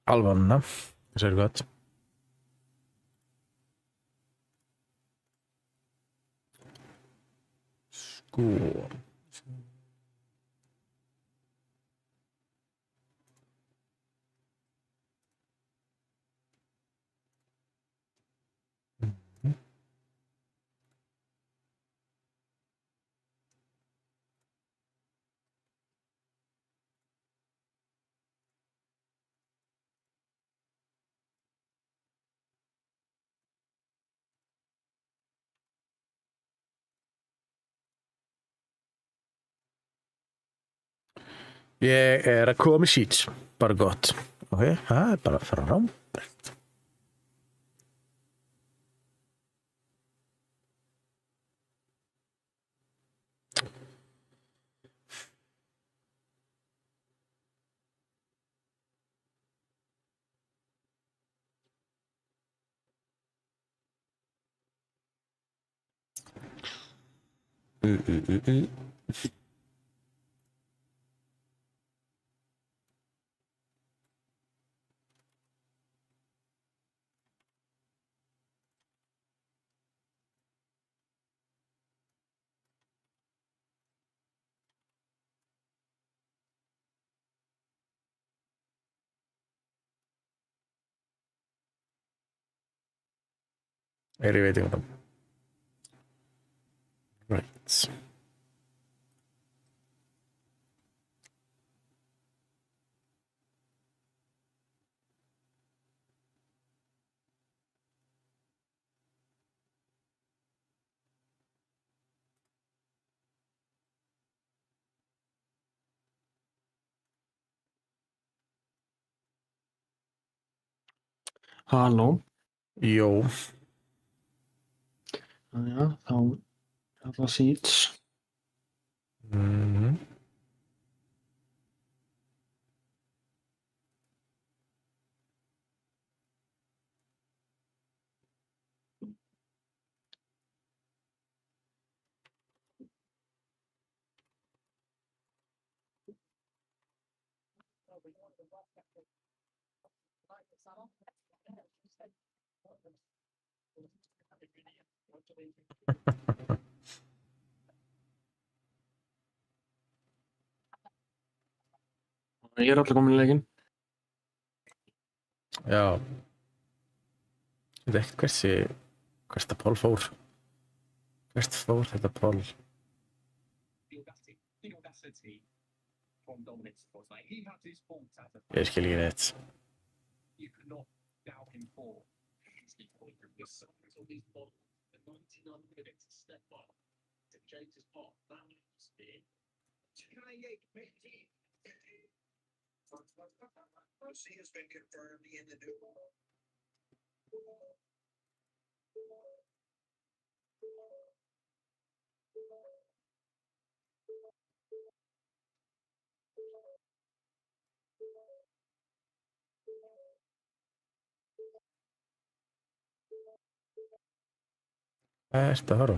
Alvana, það er gott. Sko. Ég er að koma með sheets, bara gott. Ok, það er bara frábært. Er í veitingunum. Right. Halló. Jó. Já, þá er það seats. Ég er allir komin í leikinn. Já. Ég veit ekkert hvert þetta Paul fór. Hvert fór þetta Paul? Ég skil ekki neitt. Hvað ertu að horfa?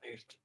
Eirt.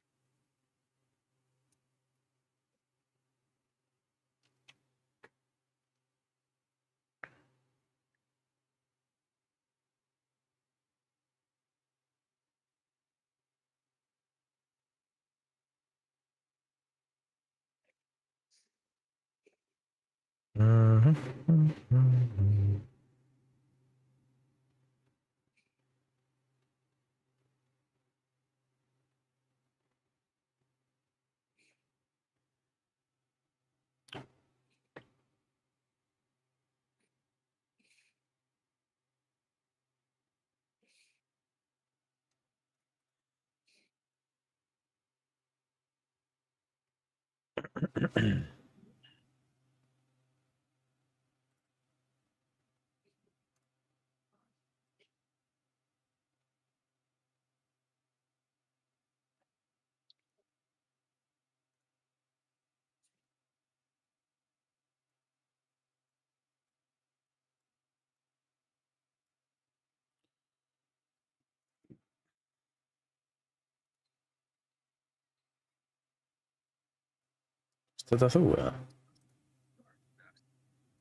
Þetta þú eða?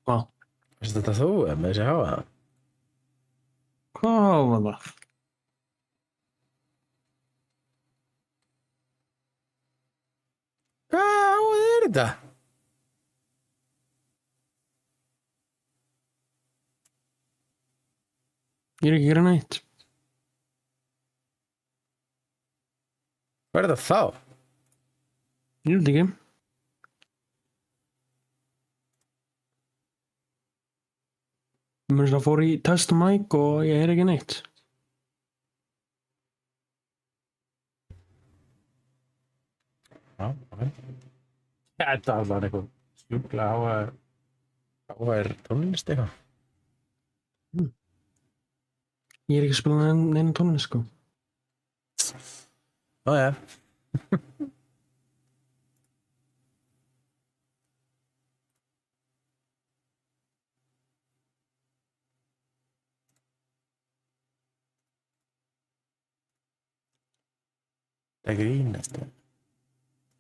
Hvað? Þetta þú eða með þessi háa? Hvað var það? Hvað er þetta? Ég er ekki að gera neitt. Hvað er þetta þá? Ég veit ekki. Mér finnst það fór í test mic og ég er ekki neitt. Já, ok. Þetta var eitthvað sjúklega áhæður tónlist eitthvað. Ég er ekki að spila neina tónlist, sko. Ó, ja. Það grínast það.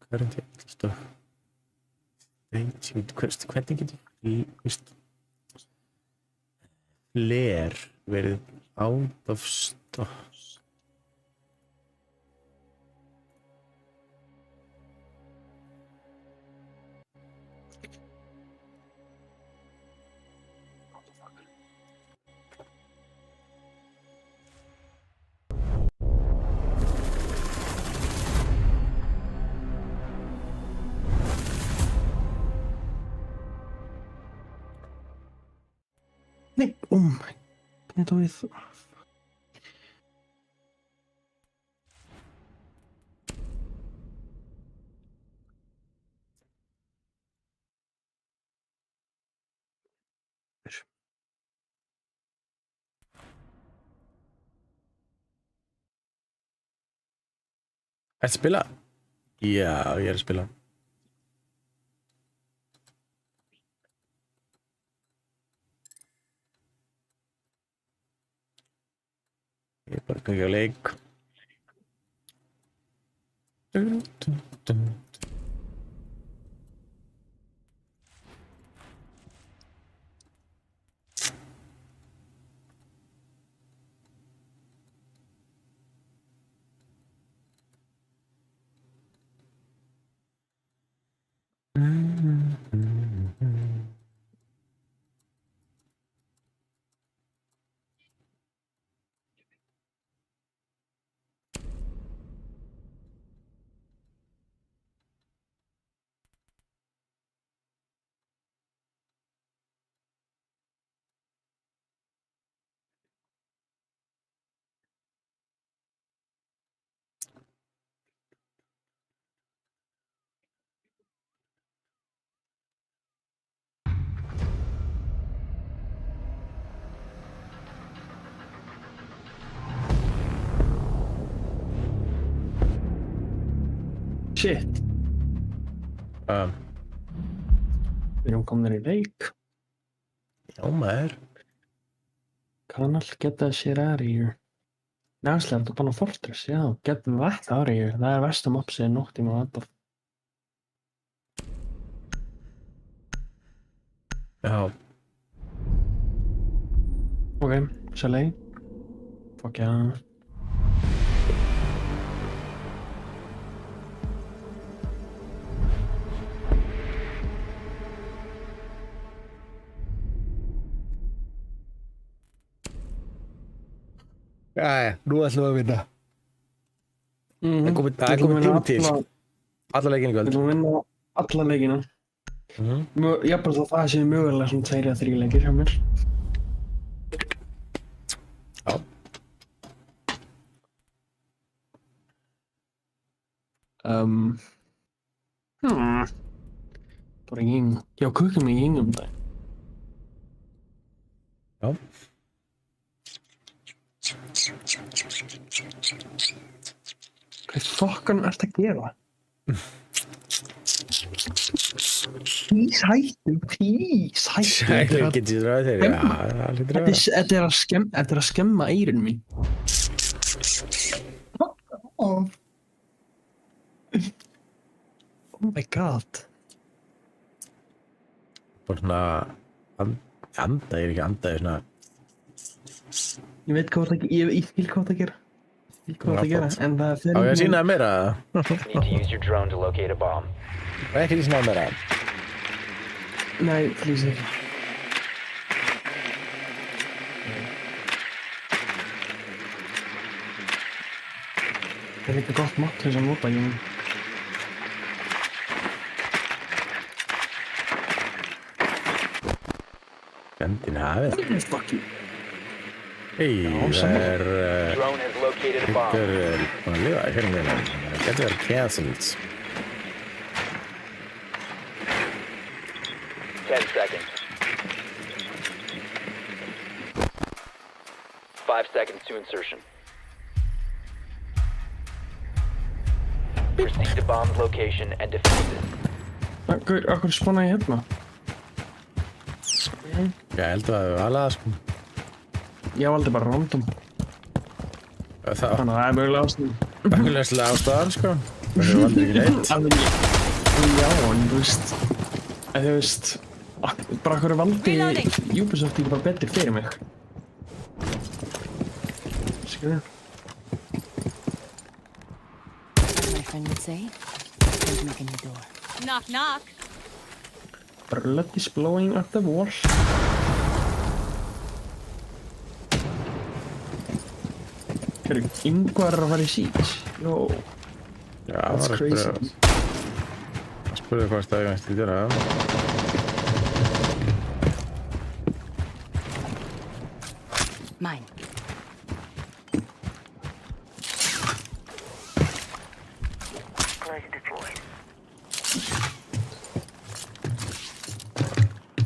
Hvað er þetta stöð? Hvernig getur fler verið out of stock? Nei, oh my. Þetta við. Ertu að spila? Já, ég er að spila. Ég er bara að ganga á leik. Shit. Við erum komnir í leik. Já, maður. Kanal, get that shit out of here. Næslega, þetta er bara Fortress, já. Get that out of here. Það er versta mapsið nótt í maður alltaf. Já. Ok, Chalet. Fuck yeah. Jæja, nú ætlum við að vinna. Það er komið tími til. Alla leikinn í kvöld. Við erum að vinna alla leikina. Jafnvel þó það séu mögulega svona 2 eða 3 leikir hjá mér. Já. Bara ging. Já, kukum mig ging um það. Já. Hvað fokkanum ertu að gera? Please hættu. Sælir getur þér þeir. Já, það hlýtur að vera. Þetta er að skemma eyrun mín. Oh my god. bara svona anda, ég er ekki anda, ég er svona Ég veit hvað það ég skil hvað það gera. Ég skil hvað það gera, en það fer á ég að sína það meira Need to use your drone to locate a bomb. og ekki sína það meira Nei, please ekki. Það er líka gott mat til þess að nota, ég Vendin hafið Fuck you. hei, það sammála. er Drone has located a bomb. einhver búin að lifa í fyrir mér það getur verið cancelled 10 seconds. 5 seconds to insertion. Proceed to bomb's location and defuse it. Akkur spána ég hérna? ég held að það er alveg sko Ég valdi bara random. það Þannig að það er mögulega ástæðan. Bakkulegslega ástæðan sko það er aldrei ekki neitt Já, en þú veist, bara hverju valdi Ubisoft ekki bara betur fyrir mig. Skilur? As my friend would say, don't make a new door. Knock, knock. Blood is blowing at the walls. Hverju, Ingvar var í Siege? Jó, já, that's það crazy. spurði hvað það ég veist að gera Mine. Close deployed.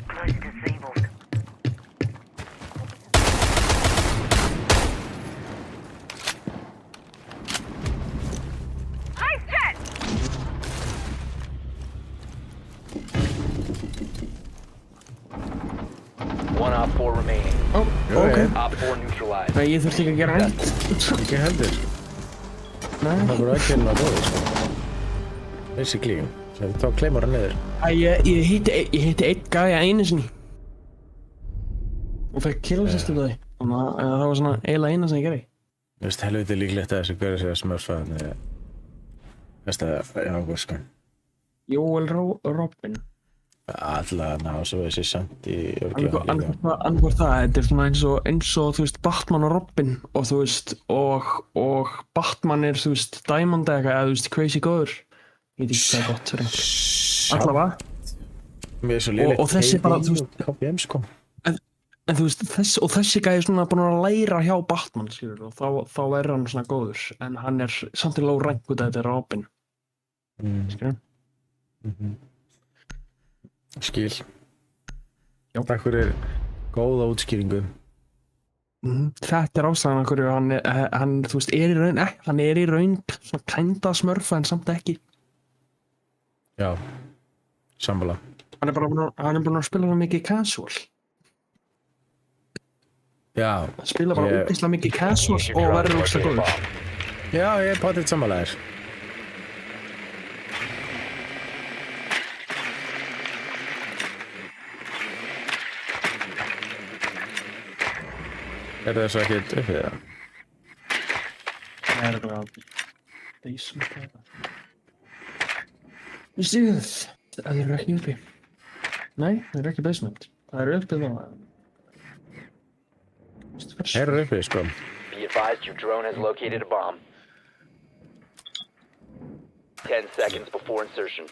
Close disabled. I set! One op 4 remaining. Ó, Jú, ok. ég- Op 4 neutralized. Nei, ég þurfti ekki að gera neitt. ekki heldur það Nei. voru ekki inn á bóði sko basically það er þá kleimur hann niður Ég hitti einn gæja einu sinni. Og fekk killsist út af því. Þannig að það var svona eiginlega eina sem ég gerði. Þú veist, helviti líklegt að þessu görði sig að smörfæðan veist að, já, hvað sko Joel Robin. alltaf ná svo þessi samt í örglega Annað það, þetta er svona eins og þú veist Batman og Robin og þú veist og Batman er þú veist Diamond eða þú veist crazy góður. Ég veit ekki hvað er gott fyrir einhver. Allavega. mér er svo lélegt og þessi bara, þú veist- KPM sko En þú veist þessi gæði er svona búin að læra hjá Batman skilur og þá er hann svona góður en hann er samt í low rank út af þetta er Robin. Skilur? skil Já. takk fyrir góða útskýringu Þetta er ástæðan af hverju hann þú veist hann er í raun svona kænda smörfa en samt ekki. já, sammála Hann er búin að spila það mikið casual. já, Hann spila bara Ég- ógeðslega mikið casual Use your og drone to verður locate ógeðslega a góður. bomb. já, ég er potið sammála þér er það svo ekkert uppið það? Það er bara Deysum stæða. Vistuð, það eru ekki uppi. Nei, það eru ekki basement. Það eru uppi þá. Þeir eru uppið sko Be advised your drone has located a bomb. 10 seconds before insertion.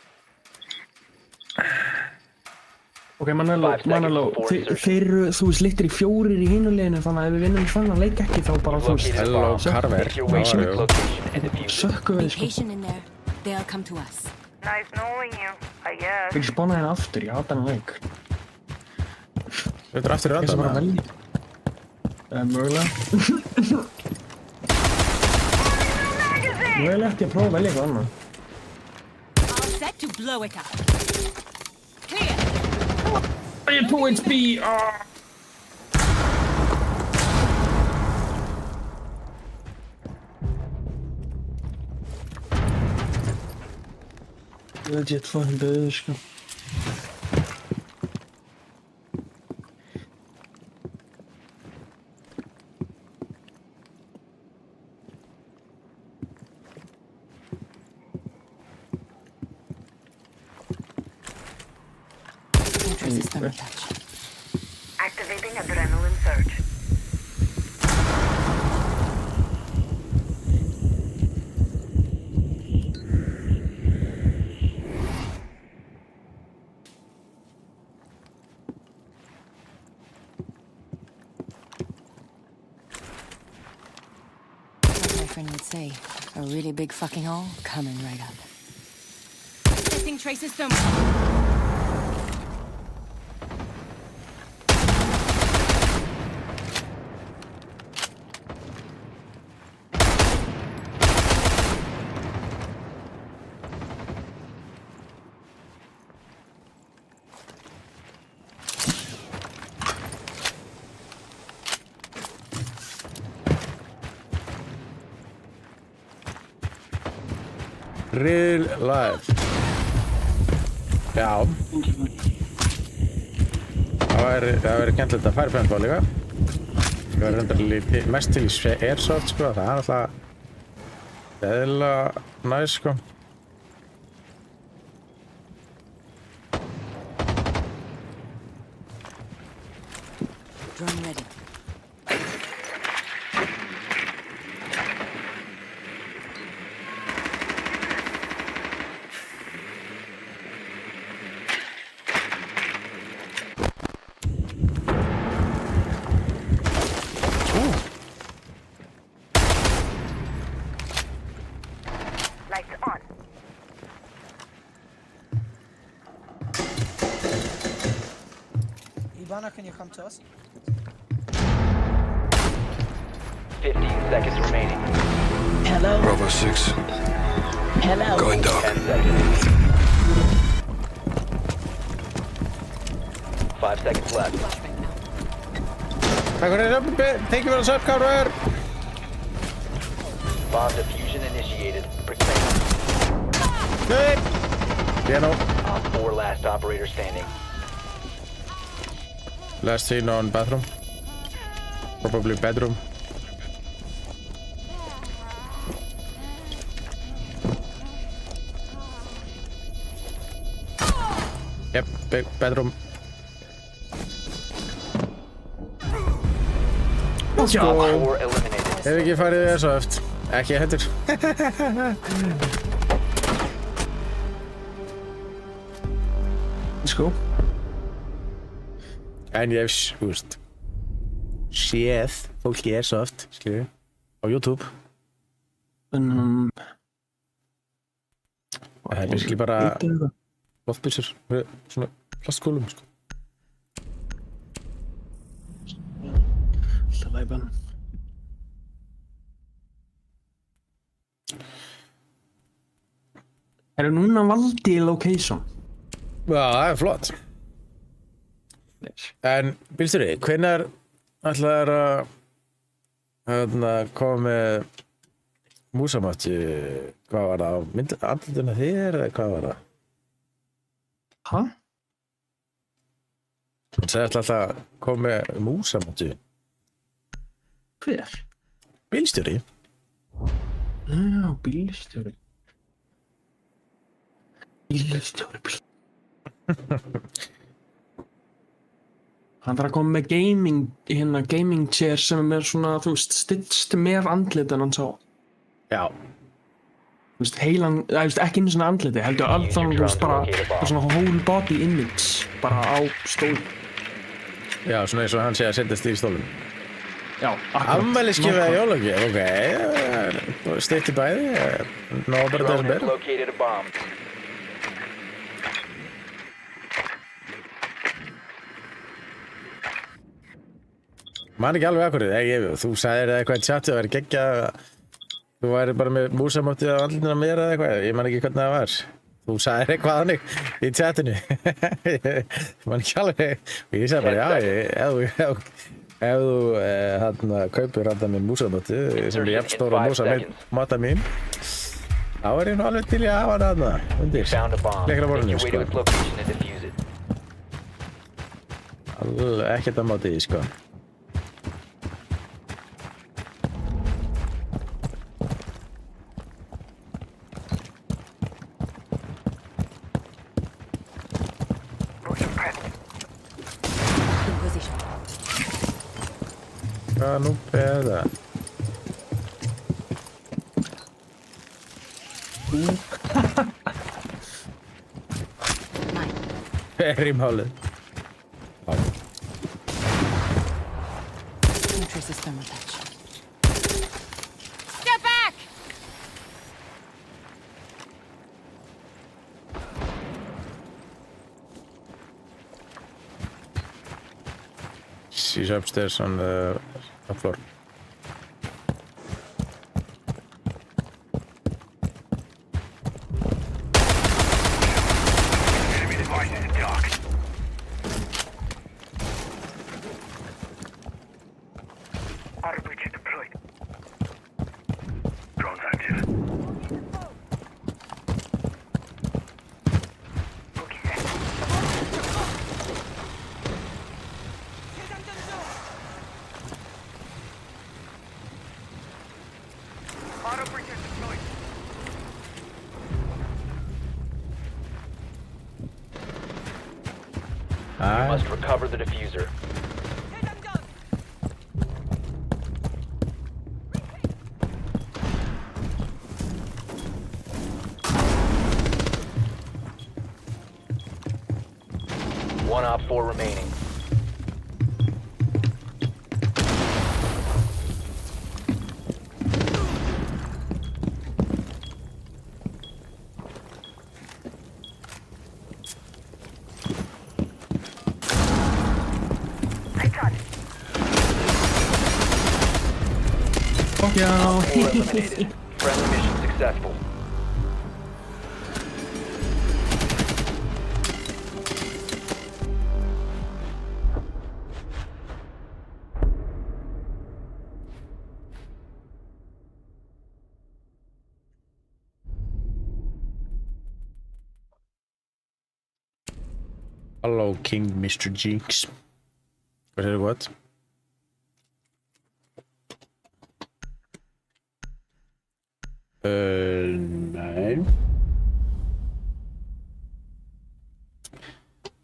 Ok, Manello, 5 seconds before insertion. þeir eru, þú veist, littir í 4 í hinuleginu, þannig að ef við vinnum þannig að leik ekki þá bara, þú veist, Located a Hello, bomb. Carver. Make your way How to are its you? location and defuse it. sökkum við, Be sko. patient in there. They'll come to us. Nice knowing you, I guess. Við spána hérna aftur, ég hata hann leik. Þetta er aftur í Ég sem bara randan velja. Mögulega. Mögulega ætti ég að prófa að velja eitthvað annað. All set to blow it up. Clear. Ég er 2 HP! Legit fucking döður, sko. traces thermal touch. Activating adrenaline surge. As my friend would say, a really big fucking hole coming right up. Setting traces thermal. Real life. Já. Það væri skemmtilegt að færa paintball líka. Það væri reyndar mest til í airsoft sko, það er alltaf eðlilega næs sko. Drone ready. Lights on. Ivana, can you come to us? 15 seconds remaining. Bravo 6. Hello. Going dark. 10 seconds. 5 seconds left. Takk fyrir upp, thank you for the sub, Káraður. Bomb diffusion initiated. Protect. Nei. Piano. Op 4 last operator standing. Last seen on bathroom. Probably bedroom. Yep, bedroom. Op 4 eliminated. Hefur ekki farið í airsoft. Ekki heldur. Let's go. En ég hef, þú veist, séð fólk í airsoft, skilju, á YouTube. En Það er basically bara loftbyssur með svona plastkúlum, sko. Alltaf læpan. Núna valdi í location. Já, það er flott. En, bílstjóri, hvenær ætlaðir að koma með músamáttu? Hvað var það á andlutuna þér eða hvað var það? Hæ? Hún sagði alltaf að koma með músamáttu. Hver? Bílstjóri? Já, bílstjóri. Bílstjóri. Hann þarf að koma með gaming chair sem er svona, þú veist, stitched með andlit en hann sá. Já. Þú veist, heilan, ekki einu svona andliti, heldur allan, þú veist, bara svona whole body image, bara á stóli. Já, svona eins og hann sé að setjast í stólum. Já, akkurat. Afmælisgjöf eða jólagjöf, ok. Steytti bæði, bara Drone þessum has ber. located a bomb. Man ekki alveg akkurrið, þú sagðir eitthvað í chati að vera geggjað þú væri bara með músamáttu á andlutinu á mér eða eitthvað, ég man ekki hvernig það var. Þú sagðir eitthvað þannig í chatinu. Ég man ekki alveg, og ég sagði bara já, ef þú kaupir handan með músamáttu sem er jafn stór og músamata mín, þá er ég nú alveg til í að hafa hana undir Found a bomb. Make leikaraborðinu, your way to sko. its location and defuse it. Ekkert að máti því, sko. Motion prep. Hvaða núpi er það? Mine. Er í málið. Nutri-system attached. Step back! She's upstairs on the top floor. Enemy devices in dock. Auto breacher deployed. Drones active. Boogie set. Auto breacher deployed. Ah, Must recover the diffuser. One op 4 remaining. I got it. Fuck já. 4 eliminated. Friendly mission successful. hello King Mr. Jinx. Hvað er það gott? Nei.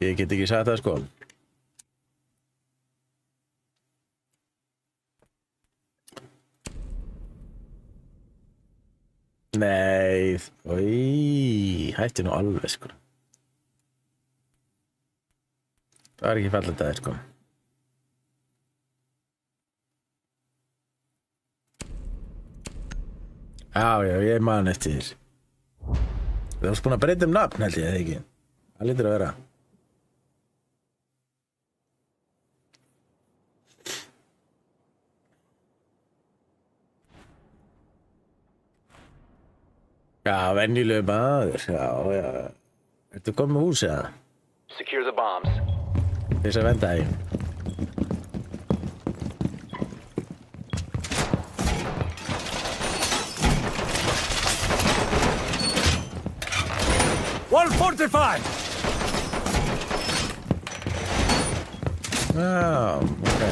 Ég get ekki sagt það sko. Nei, hætti nú alveg sko. Það er ekki fallegt að það sko. Já, ég man eftir þér. Þú varst búin að breyta nafn held ég, eða ekki? Það lítur að vera. Já, venjulegu maður, já. Ertu komið með hús eða? Secure the bombs. Þess að venda því. One fortified! Já, ok.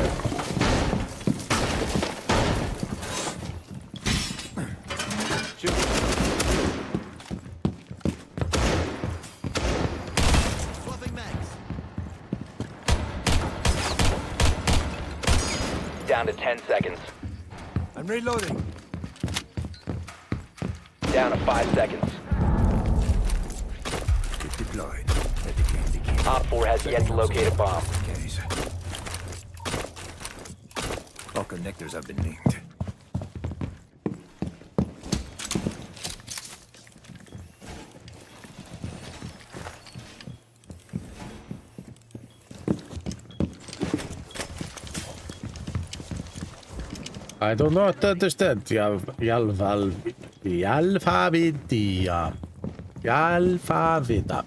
Down to 10 seconds. I'm reloading. Down to 5 seconds. Deployed. Op 4 has yet to locate a bomb. All connectors have been linked. I do not understand. Jalfavidia. Jalfavida.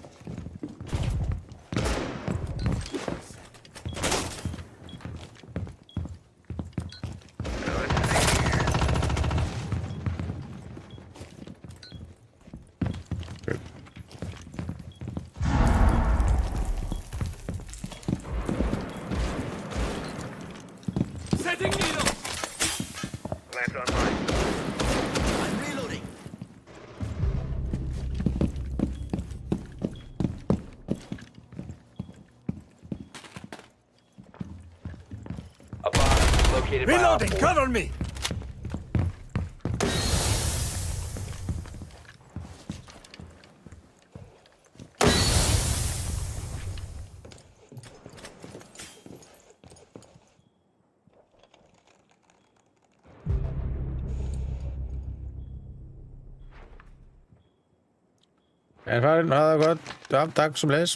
Setting needle! Lance online. I'm reloading. located by Op Reloading! 4. Cover me! En farin, það gott. Já, takk sem leis.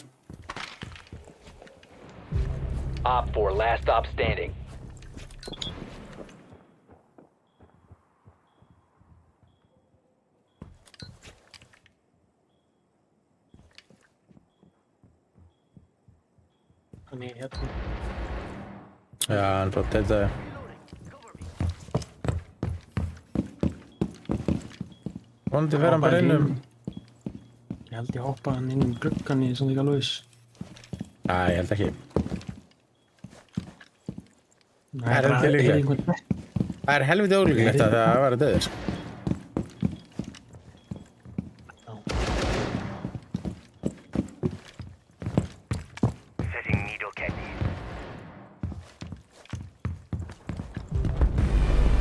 Op 4, last stop standing. Þannig hérna. Já, hann bara þetta. Vonandi fer hann bara inn um. Ég held ég hoppa hann inn um gluggan í svona líka laus. Æ, ég held ekki. Það er ekki líklegt. einhvern Það er helviti ólíklegt að það var að döður. Setting needle candy.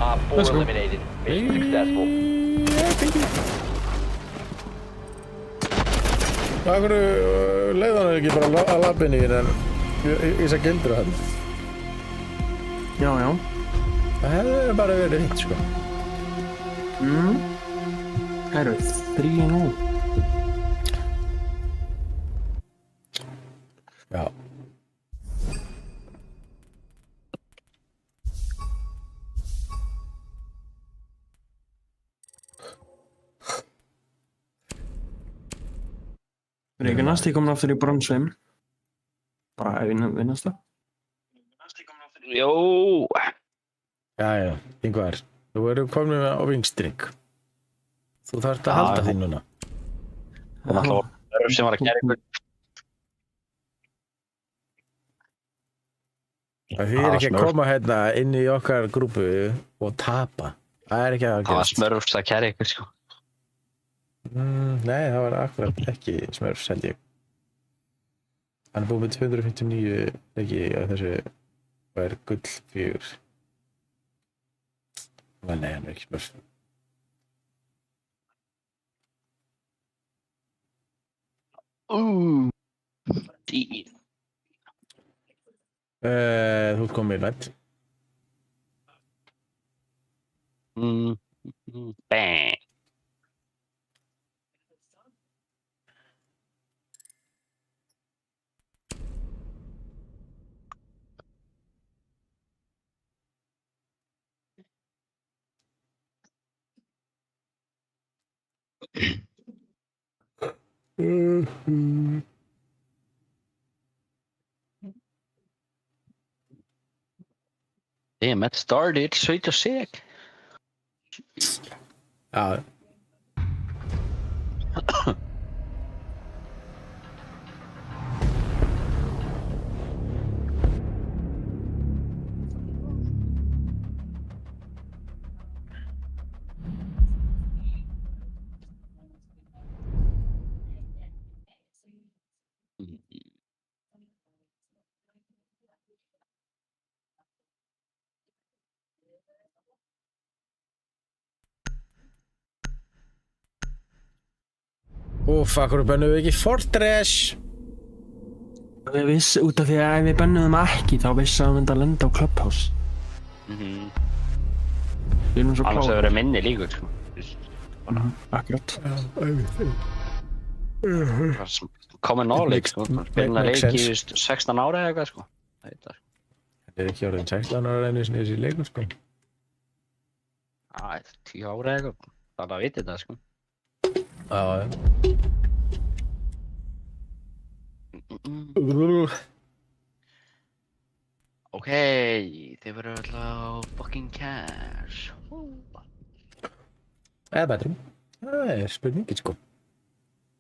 Op 4 Let's go. eliminated. Mission successful. Akkur leiði hann ekki bara að labbinni í þess að gildur hann. Já, já. Það hefði bara verið hitt, sko. Það eru 3-0. Já. Er ekki næst ég komin aftur í bronnsveim? Bara ef ég vinnast það? Jó, Jæja, Ingvar, þú verður komin með á vingstring. Þú þarft að halda því núna. það var náttúrulega sem var að gera ykkur. Þið er ekki að koma hérna inn í okkar grúpu og tapa. Það er ekki að Það var gerast. smörfs að kæra ykkur, sko. Nei, það var akkurat ekki smörfs, held ég. Hann er búið með 259 leiki á þessu og er gull 4. Nei, hann er ekki smörfs. Dýr. Þú ert komið nætt. Bang. Damn, it started straight to sick. Já. Úff, akkur bennum við ekki Fortress? Við vissi út af því að ef við bennuðum ekki þá vissi að hann myndi að lenda á Clubhouse. Við erum svo Annars hefur kláð. verið minni líkur, sko. Akkurat. Common knowledge, sko. Spilna makes leiki í sense. 16 ára eða eitthvað, sko. Það veit það. Það er ekki orðin 16 ára einu sinni þessi leikur, sko. Æ, 10 ára eða eitthvað. Það er að vita þetta, sko. Já. Ok, þið verður alltaf á fucking cash. Eða betri. Það er spurningin, sko.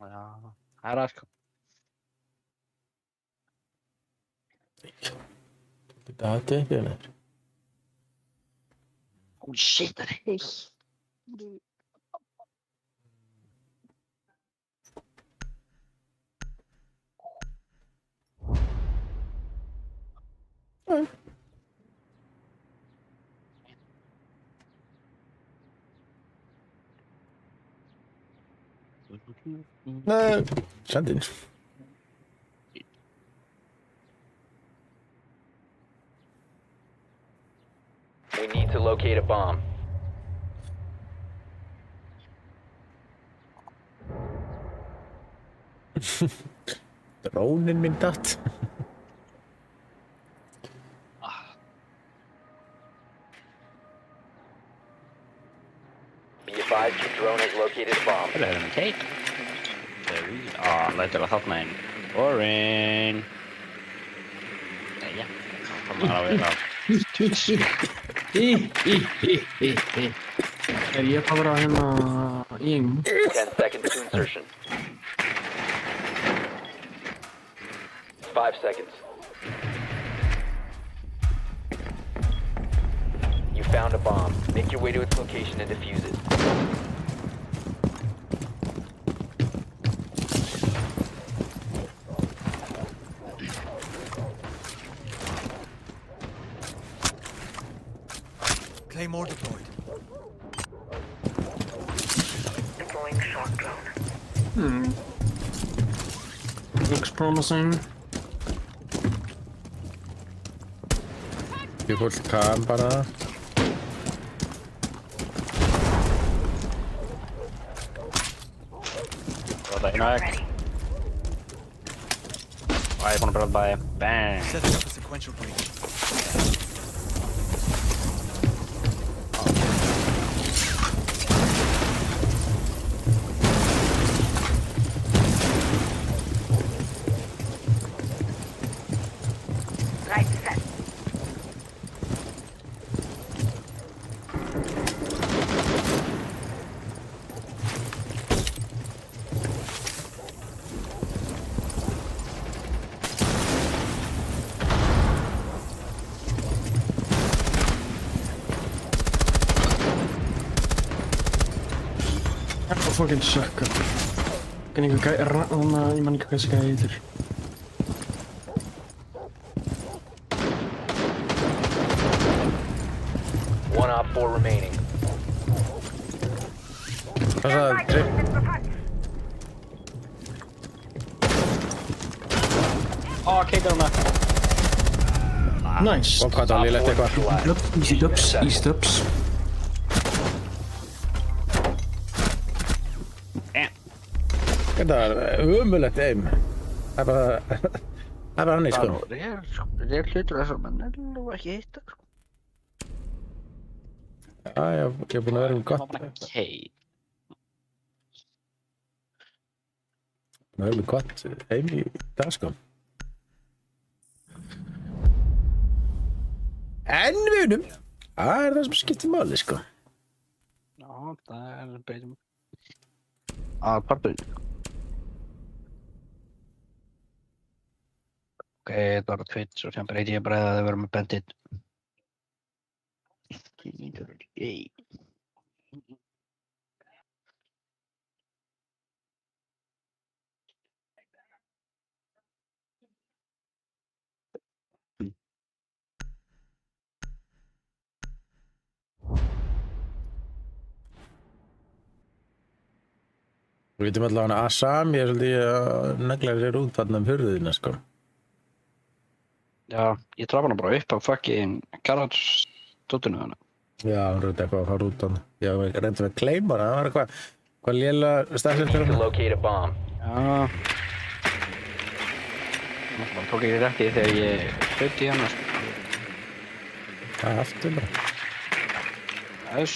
Já, það er það, sko. Þetta er ekki nefnir. Holy shit, það er heitt. Nei, sendin. We need to locate a bomb. Drónin minn datt. Be advised your drone has located a bomb. Það er með Kate. Lætur að þarna inn. Boring. Jæja. Það var að vera. Er ég að vera hérna í 10 seconds to insertion. 5 seconds. You found a bomb. Make your way to its location and defuse it. Claymore deployed. Deploying shock drone. looks promising. Ég fór kam bara. Það er nægt. Og ég er búinn að bráða bæði. Bang. Setting up a sequential breach. Right set. I'm a fucking sucker. Kan ik kijken, dan iemand kan eens kijken. One op 4 remaining. Hvað sagði Trip? Kikar hana. Nice. Og hvað það var lélegt eitthvað? Easy dubs, easy dubs. Þetta var ömulegt aim. Það er bara... Það er bara hann sko. Það er hlutur þessar menn og ekki hitta. Já, ég er búinn að vera um gott. Kate. Það er með gott aim í dag sko. En við unum. Það er það sem skiptir máli sko. Já, það er beitum. Partur. Ok, það var Twitch og sem breyti ég bara að það verður með bandit. Við vitum allavega að Asami er svolítið að negla sér út þarna hurðina sko. Já, ég traf hana bara upp á fucking garage-dóttinu hana. Já, hann reyndi eitthvað að fara út hann. Já, ég reyndi að claima hana, það var eitthvað léla You stafseftur need to hana. locate a bomb. Já. Það tók ekki rétt í þegar ég hlauti í hana. Það er aftur bara. Æs.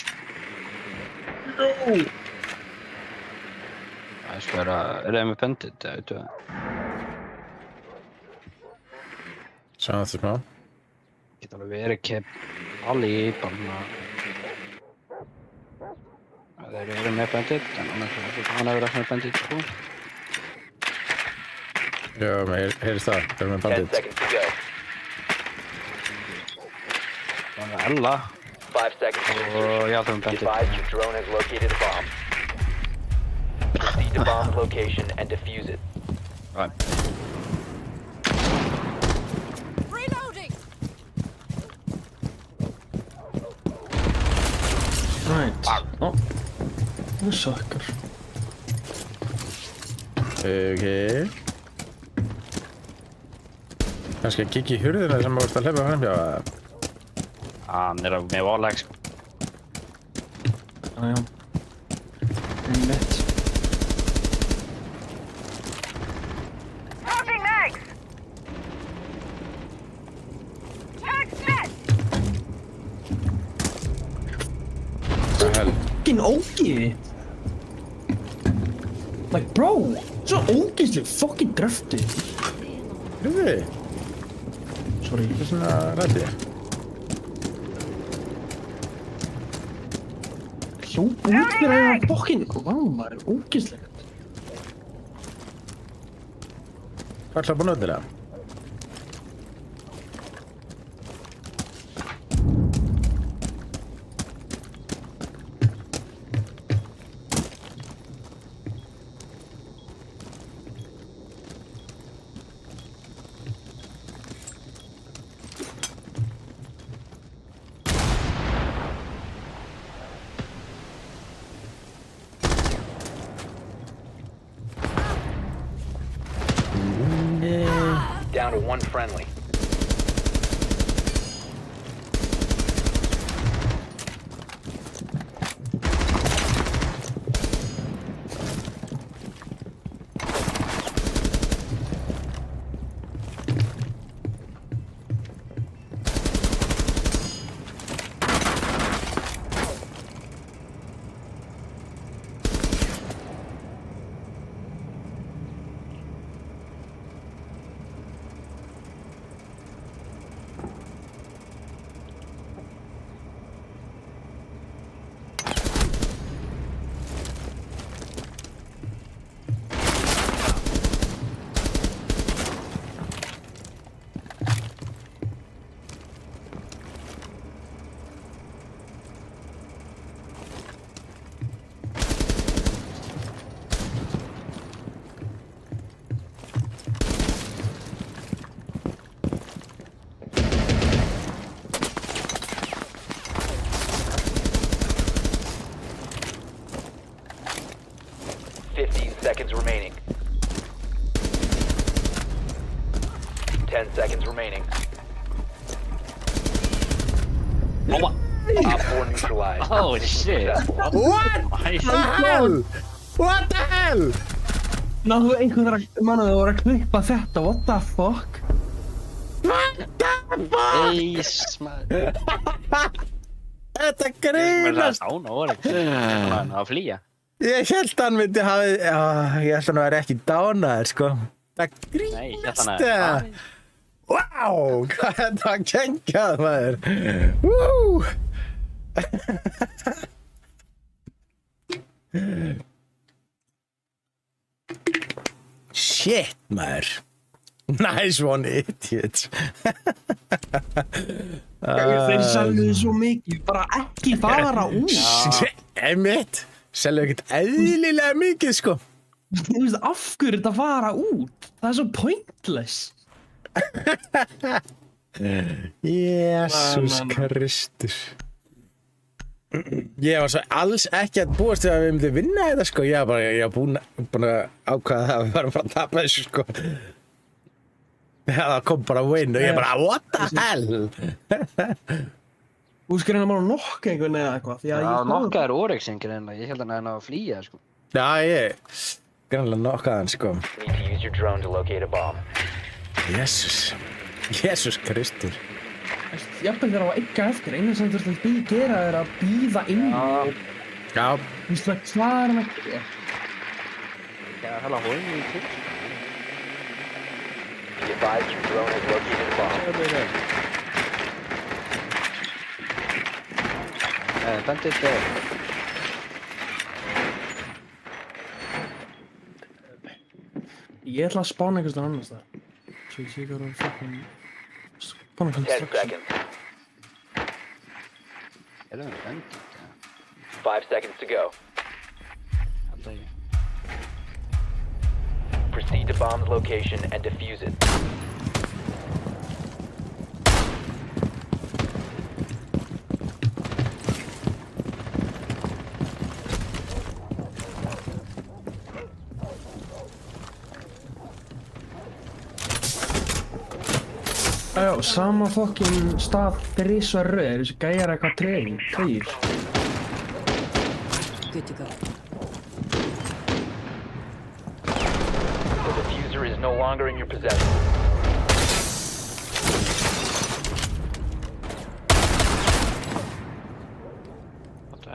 Æs vera, er það með bandit, veitu það? Sjáum þetta smá. Geta alveg verið kepp alveg bara þeir eru með bandit, en annars er það hann að vera með bandit sko. Já, heyrðist það, það er með 10 bandit. seconds to go. Það er Ella 5 seconds to insertion. og já, það er Be bandit. advised your drone has located a bomb. Proceed to bomb's location and defuse it. Right. Reloading! Right. Oh. You sucker. Ok. Kannski að kikki í hurðina sem þú ert að hleypa framhjá. Hann er með valag sko. Já. Einmitt. Moving mags! Mag set! Hvað hell? Fucking ógiði. Like bro, svo ógiðslega fucking gröftu. Hurði? Sorry. Það er svona rættið. Hljóp út fyrir að það fucking, vá maður, ógiðslega. Hvað er það búin að öllira? Down to one friendly. Seconds remaining. 10 seconds remaining. Oh, what? Op 4 neutralized. Oh, shit. What Nice. the hell? What the hell? Náðu einhvern mann að það voru að klippa þetta, what the fuck? Ace, maður. Þetta Mér er grínast. það sána voru ekki. Hann að flýja. Ég held hann myndi hafi, já, ég held hann að vera ekki dánaður, sko. Það Nei, ég held grínast hann það. að... Vá, hvað er þetta að kengjað, maður. Woo! Shit, maður. Nice one, idiot. Þeir sagðu svo mikið, bara ekki fara út. Einmitt. Selðu ekkert eðlilega mikið, sko. Þú veist, af hverju þetta fara út? Það er svo pointless. Jésús Kristur. Ég var svo alls ekki að búast við að við myndum vinna þetta, sko. Ég var búin að ákvaða það að við varum bara að tapa þessu, sko. Það kom bara win og ég bara, what the hell? Þú veist, reyna bara að nokka einhvern eða eitthvað. Já, nokkaður Oryx-engir en ég held hann að flýja, sko. Já, ég grannlega nokkaði hann, sko. Need to use your drone to locate a bomb. Jésús Kristur. Jafnveg þegar á eitthvað eftir, einu sem þú þurft að gera er að býða inn. Já, Þú veist, hvað er hann að gera? Já, hella hóðinu í kvitt. Be advised your drone has located a bomb. Bandit there. Ég ætla að spána einhvers staðar annars þar. Svo ég sé hvað að fucking... Spána 10 strax. seconds. Er það bandit? 5 seconds to go. Held að ég. Proceed to bomb's location and defuse it. Já, sama fokkin stað þrisvar röð, þessi gæjar eitthvað tregir. Good to go. The diffuser is no longer in your possession.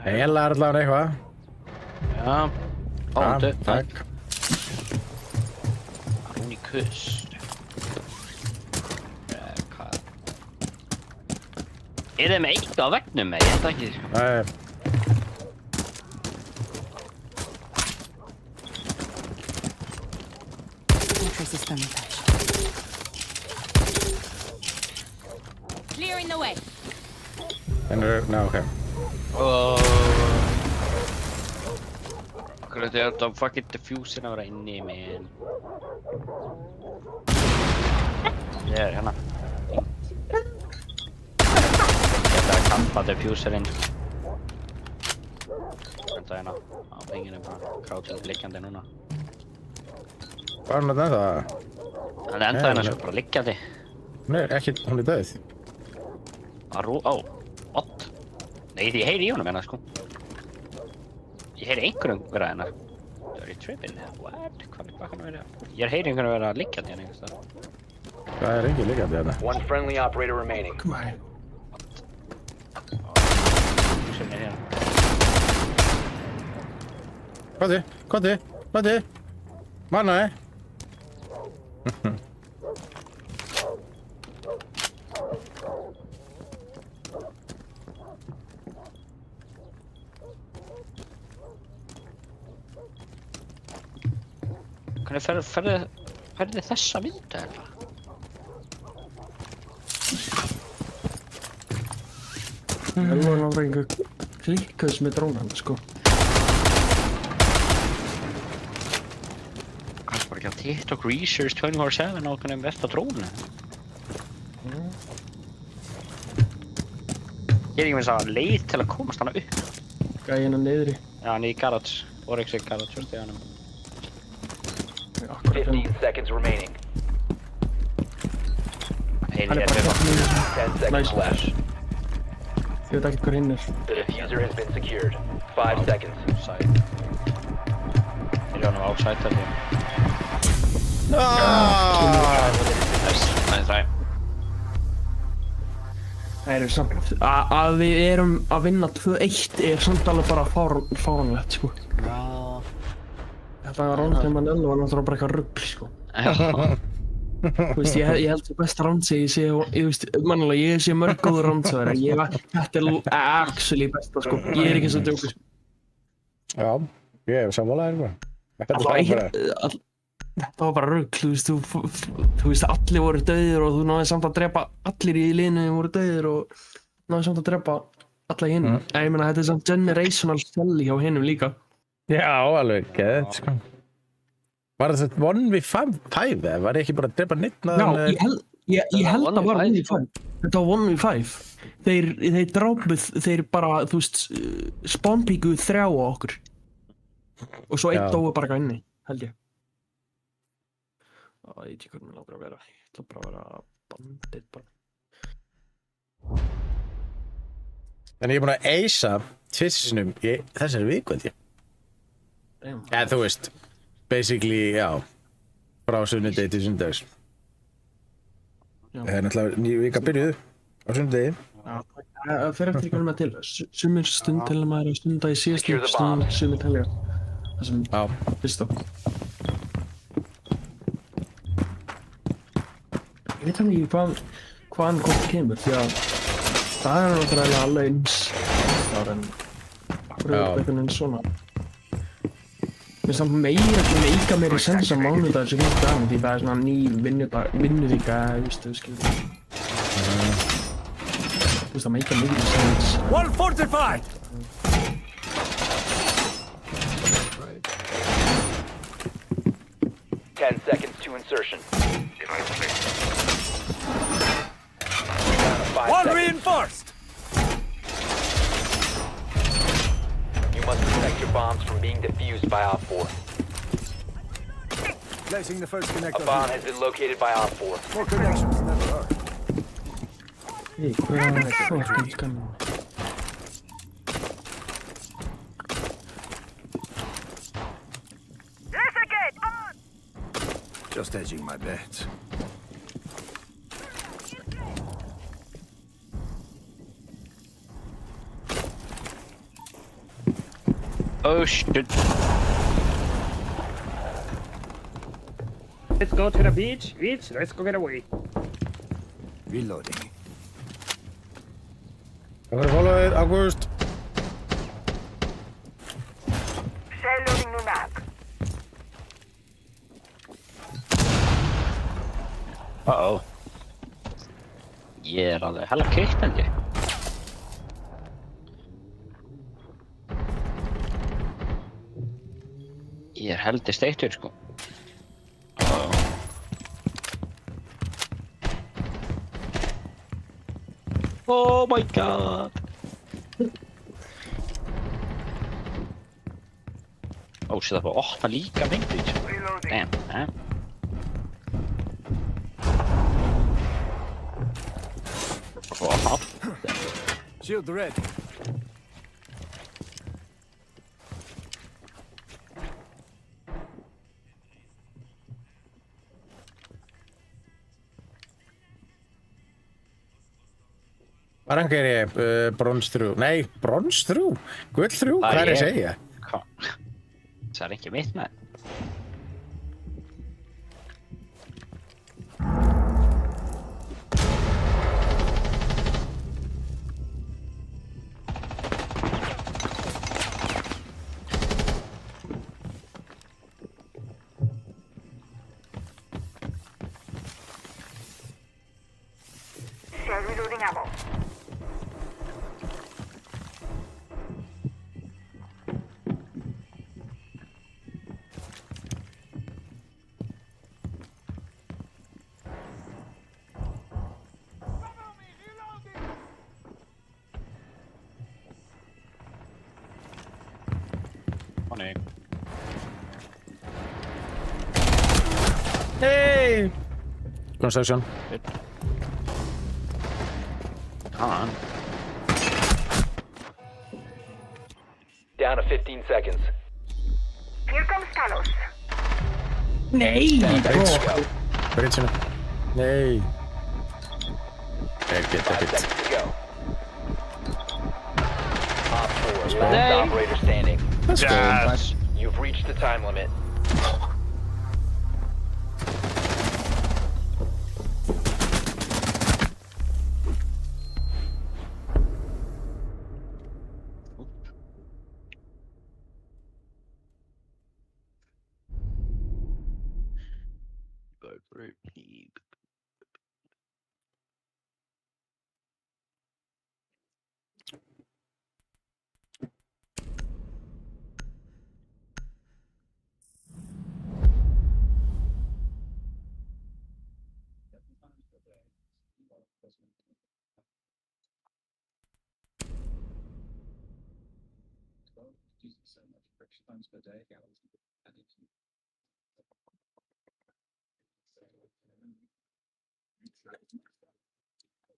Eila er allavega eitthvað. Já. Fáðu. Takk. Rúni kust. Hvað? Er þið með eitt á veggnum með? Ég veit ekki. Nei. Increases thermopage. Clearing the way. Ná, ok. Akkur þetta er þetta fucking diffuser að vera inni, man. Ég er hérna. Ég ætla að kampa diffuserinn. Þetta hérna. Á penginu bara crouching liggjandi núna. Var hún að ennþá? Það er enda hérna svo bara liggjandi. Hún er ekki, hún er döð. What? Nei, ég heyri í honum hérna, sko. Ég heyri einhverjum vera hérna. Það er í trippin. What? Hvað hann verið? Ég heyri einhverjum vera liggjandi hérna einhvers staðar. Það er engin liggjandi hérna. One friendly operator remaining. Come on. Sem er hérna. Koti. Mannaði. Hvernig ferði þessa vindu eða? Það var náttúrulega einhver klikkaðs með drónan, sko. Kannski bara ekki að TikTok research 24/7 á hvernig versta drónu. Ég er ekki með þess að leið til að komast hana upp. Gæjina niðri. Já, hann er í garage. Oryx er garage, veist ég hann. 15 seconds remaining. Heyri Hann er ég bara þetta. hérna niðri. 10 seconds Nice. left. Ég veit ekki hver hinn er. The diffuser has been secured. 5 seconds. Outside. Heyri hann á outside þetta. Nice. Það eru samt, að við erum að vinna 2-1 er samt alveg bara fáránlegt, sko. Já. Þetta round þegar mann var náttúrulega bara eitthvað rugl, sko. Þú veist, ég held að besta round sem ég sé, ég veist, mannilega, ég sé mörg góður round sem það er, þetta er actually besta, sko. Ég er ekki svo djókur, sko. Já, ég hef sammálaðið bara. Þetta var bara rugl, þú veist, allir voru dauðir og þú náði samt að drepa, allir í liðinu voru dauðir og náði samt að drepa alla hinn. Ég meina, þetta er samt generational selli hjá hinnum líka. Já, alveg geðið, sko. Var þetta 1v5 eða var ég ekki bara að drepa neitt Já, ég held að var 1v5. Þetta var 1v5. Þeir drápuð, þeir bara, þú veist, spawnpíkuð 3 á okkur. Og svo einn dói bara inni, held ég. Ég veit ekki hvernig mér látur að vera. Ég ætla bara að vera bandit bara. En ég er búinn að eisa tvissinum í þessari viku, held ég. Ja, þú veist, basically, já, frá sunnudegi til sunnudags. Það er náttúrulega ný vika byrjuð á sunnudegi. Það fer eftir hvernig maður til. Sumir stund til maður er stunda í síðastu, sumir telja. Það sem fyrst á. Ég veit hann ekki hvaðan hvort kemur, því að það er náttúrulega alveg eins þar en akkur er þetta einhvern veginn svona. Mér finnst það meika meiri sens á mánudagur sem hitt dag, því það er svona ný vinnuvika, þú veist, þú skilur. Þú veist, það meika meiri sens. Wall fortified! Ten seconds to insertion. Wall reinforced! You must protect your bombs from being defused by Op 4. Placing the first A connector. bomb has been located by Op 4. More connections never hurt. Hey, hver er hann fucking skannan? Litigate on! Just edging my bets. Oh shit. Let's go to the beach. Beach, let's go get away. Reloading. Það var fólagið, Ágúst. Shell loading new mag. Uh-oh. Ég alveg hella kvikt held ég. Ég heldur steiktur sko. Oh my god. Oh shit, það var að opna líka vintage. Damn, What? Shield ready. Var hann gerir bronsþrjú? Nei, bronsþrjú? Gullþrjú? Hvað er að segja? Það er ekki mitt með. Shell reloading ammo. Ó nei. Hey! Construction. Come on. Down to 15 seconds. Here comes Talos. Nei! Bridge-inu. Nei. Ekki, 5 ekki. seconds to go. Op 4, last operator standing. Let's go. You've reached the time limit.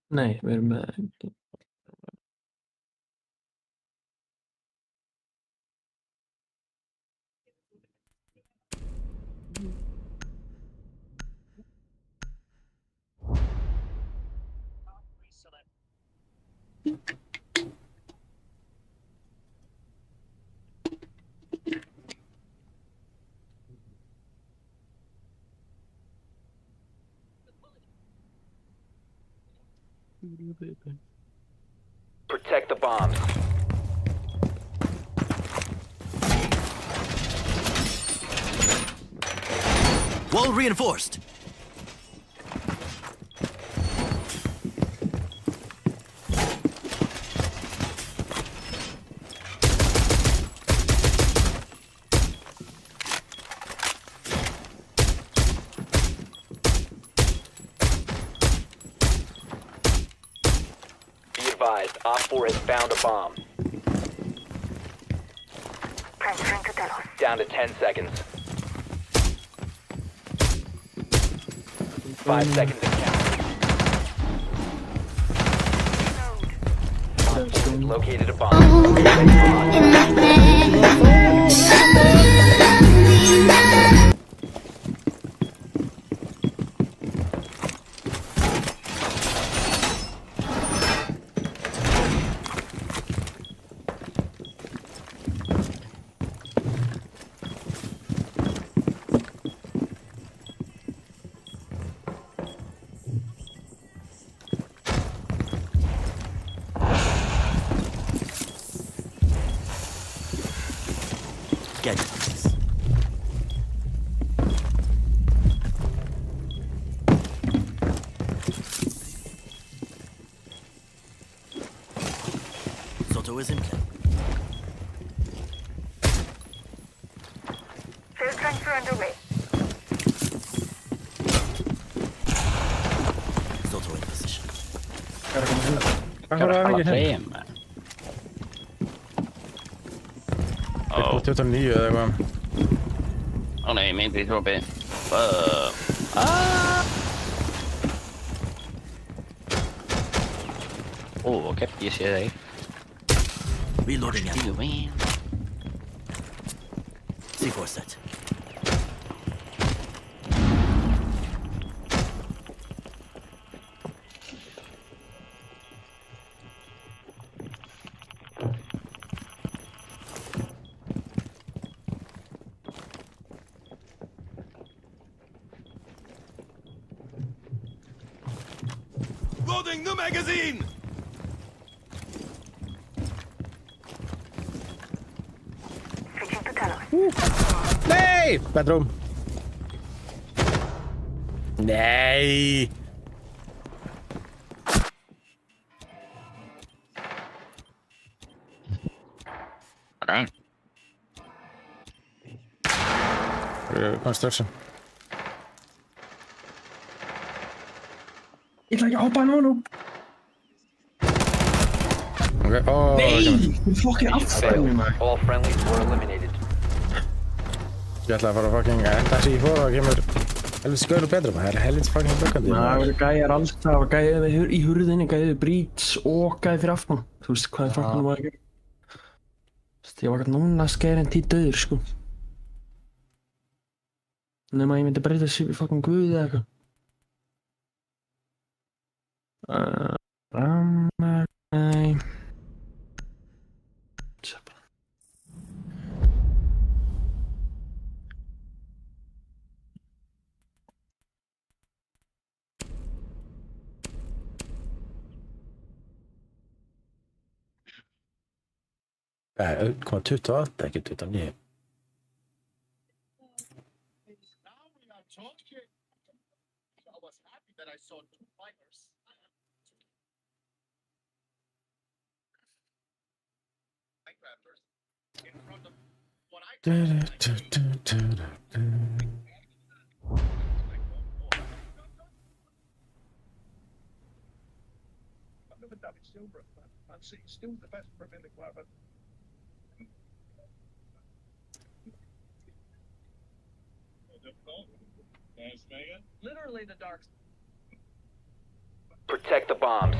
Nei, við erum með... Protect the bombs. Wall reinforced. Be advised, Op 4 has found a bomb. Transferring to Talos. Down to 10 seconds. 5 seconds to count. located a bomb. Get this. Soto is in play. Cell transfer underway. Soto in position. Hvað Hvað var er það að ekki playa henni? maður? 29 eða eitthvað. Ó nei, maybe dropið. Ó, ok, ég sé það. Reloading ammo. Jú, man. C4 set. Loading the magazine! Switching to Talos. Nei! Bedroom. Nei! Nei. Construction. Ég ætla ekki að hoppa hann á nú. Ok, ó, Þú fokkið afstæðum maður. All friendlies were eliminated. ég ætla að fara að fucking enda sig í fóra og kemur helvits skauður betra maður. Það er helvits fucking bukkandi. Það voru gæjar alltaf, það var gæjar í hurðinni, gæjar breach og gæjar fyrir aftan. Þú veist hvað fucking var að gera. Ég var ekkert núna skerinn tí döður sko. Nefn að ég myndi breyta sér í fucking guði eða eitthvað. Nei. Nei, koma 28, ekki 29. Protect the bombs.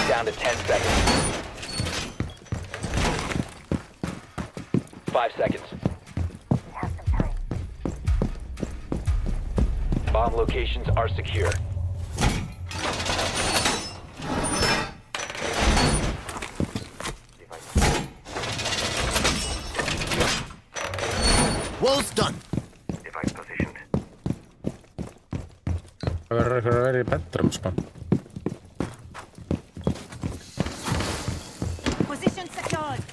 Down to 10 seconds. 5 seconds. Bomb locations are secure. Wall's done. Device positioned. Það verður eitthvað að vera í bedroom, sko. Position secured.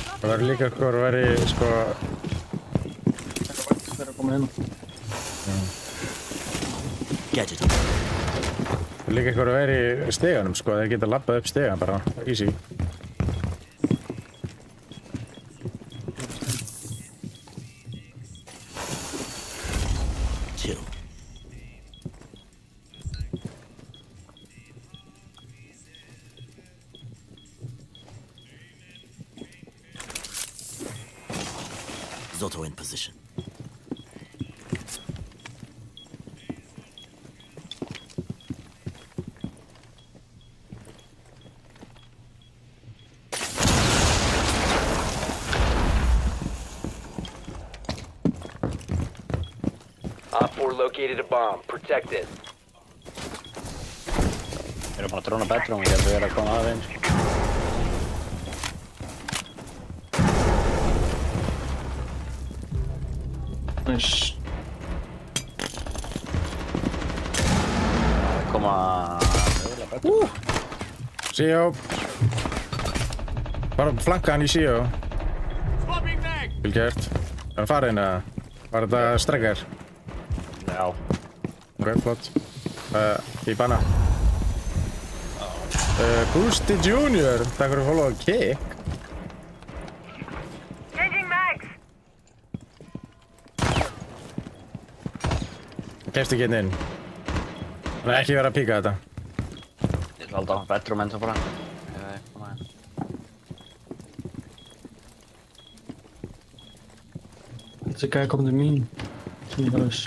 Það verður líka eitthvað að vera í, sko... Það er að koma hérna. Gadget. Líka eitthvað að vera í steganum, sko. Þeir geta labbað upp stegan bara. Easy. Chill. Zotto in position. Op 4 located a bomb. Protect it. Við erum bara að dróna bedroom, ég getur verið að koma aðeins. Nice. Koma mögulega bedroom. CEO. Bara flanka hann í CEO. Vel gert. Er hann farinn eða? Var þetta strekkar? Já. Ok, flott. Í banna. Boosty Junior. Takk fyrir að followa kick. Changing mags. Kemst ekki inn. Það er ekki verið að píka þetta. Ég vil halda á bedroom ennþá bara. Koma hérna. Þessi gæði komið til mín. Sem ég var þess.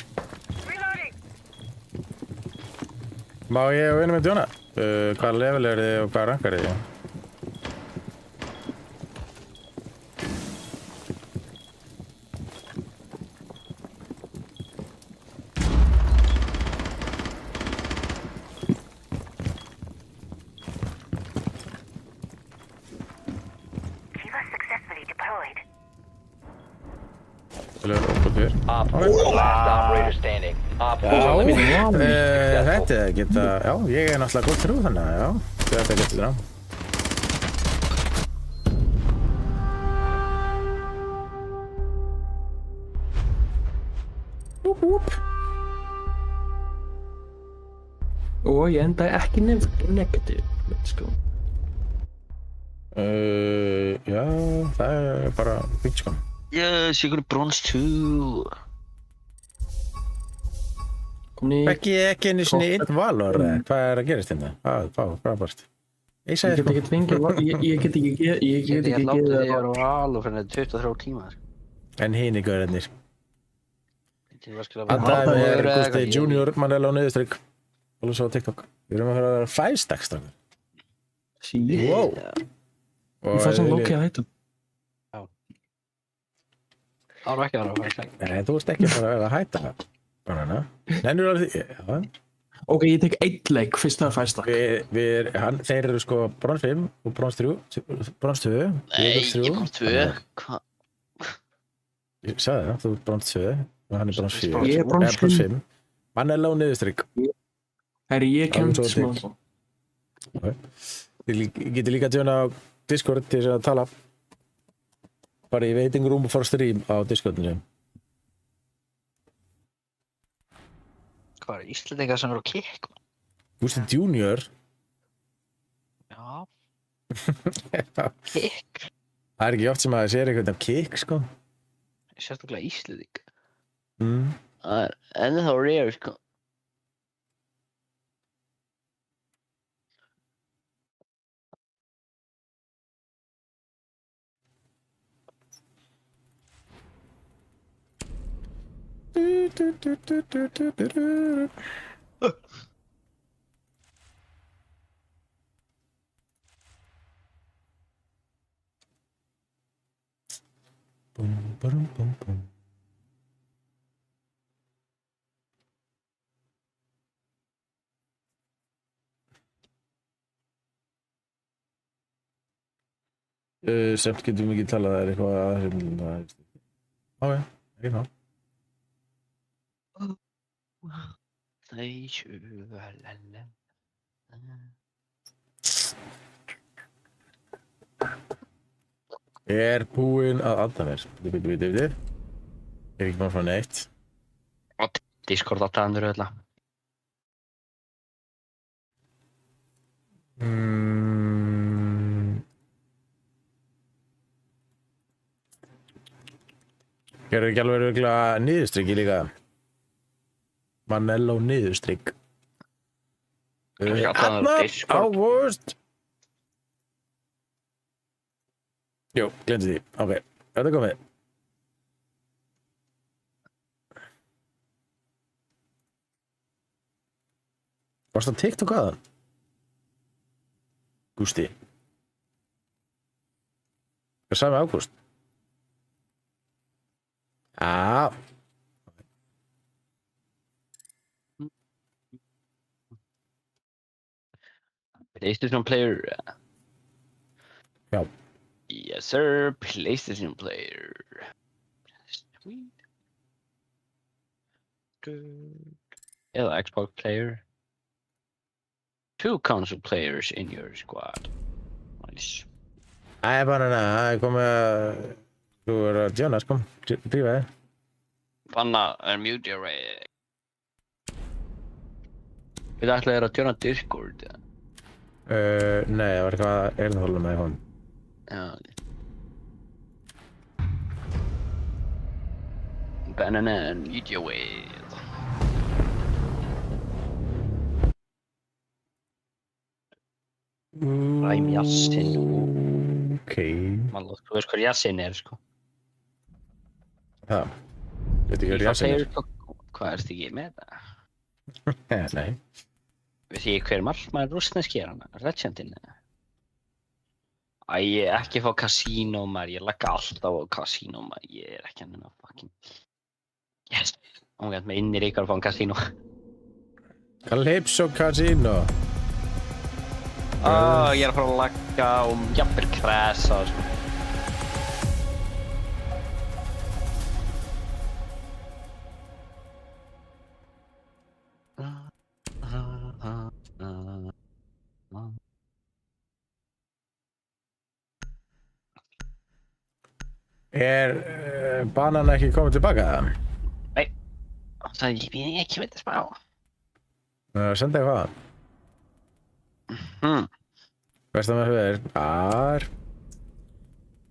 Reloading. Má ég og vinna með Djóna? Hvaða level er þið og hvaða rankar er þið? Shiva successfully deployed. Op 4 last operator standing. Op 4 eliminated. Þetta geta, já, ég er náttúrulega góð trú þannig að já, þetta getur þetta ná. Og ég endaði ekki negativ. Let's go. Já, það er bara fínt sko. Yes, ég er bronze 2. Komin í... Ekki einu sinni einn valor, hvað er að gerast hérna? Frábært. Ég Ég sagði get sko. ekki tvingið... Ég get ekki gefið... Ég get ekki látið gefið... þig að vera á alveg fyrir 23 tíma. En hini gaurarnir. Að Að það er Gusti Junior, Manel á niðurstrykk. Alveg svo á TikTok. Við erum að fara að vera 5 stacks strákar. Sí. Wow. Ég fær sem Loki að hætta. Það var ekki að vera að fæsta. Nei, þú veist ekki að fara að vera að hætta. Banana. Nennur alveg því, já. Ok, ég tek 1 leik, fyrst það fæsta. Þeir eru sko brons 5 og brons 3. Brons 2. Nei, ekki brons 2. Hvað? Ég sagði það, þú ert brons 2 og hann er brons 4. Ég er brons 5. Manel á niðurstrykk. Herri, ég kemst Alveg svo smá. Þið getur líka að tjóna á Discord til að tala. Bara í waiting room for stream á Discordinu. Hvað er Íslendingar sem eru á kick? Gusti Junior. Já. Það Kick. er ekki oft sem að það sér eitthvað af kick, sko. Sérstaklega Íslending. Mm. Það er ennþá rare, sko. Bum, bum, bum, bum. Semt getum við ekki talað það er eitthvað að ok, ekki þá. Er búinn að adda mér. Bíddu. Er ekki bara frá neitt. Discord alltaf andur öll. Gerðu ekki alveg örugglega niðurstriki líka? Manello niðurstrik. Kannski alltaf hann á Discord. Ágúst! Jú, glemdi því. Ok, þetta er komið. Varst það TikTok aðan? Gústi. Hvað sagði með Ágúst? Já. PlayStation player. Já. Yes sir, PlayStation player. Sweet. Good. Eða Xbox player. 2 console players in your squad. Nice. Æ, banana, það er komið að... Þú er að Jonas, kom, prífa þér. Banna er mute your way. Við ætlaði að tjóna Discord. Nei, það var eitthvað erðhólum með hún. Já. Banana and mute your way. Ræm Jassin. Okei. Mallof, þú veist hvað Jassin er, sko. Það. Veit ekki hvað Jassin er? Hvað ertu ekki með það? Nei. Við því hver margmaður rússneski er hann? Regendin? Æ, ekki fá kasínó maður, ég lagga alltaf á kasínó maður, ég er ekki hann að fucking... Yes! Hún gæt með innir ykkur að fá hann kasínó. Calypso Casino. Ég er að fara að lagga og jafnvel krasa, sko. Banan ekki komið tilbaka? Nei, það er ekki veit að spá. Senda eitthvað. Besta með höfður.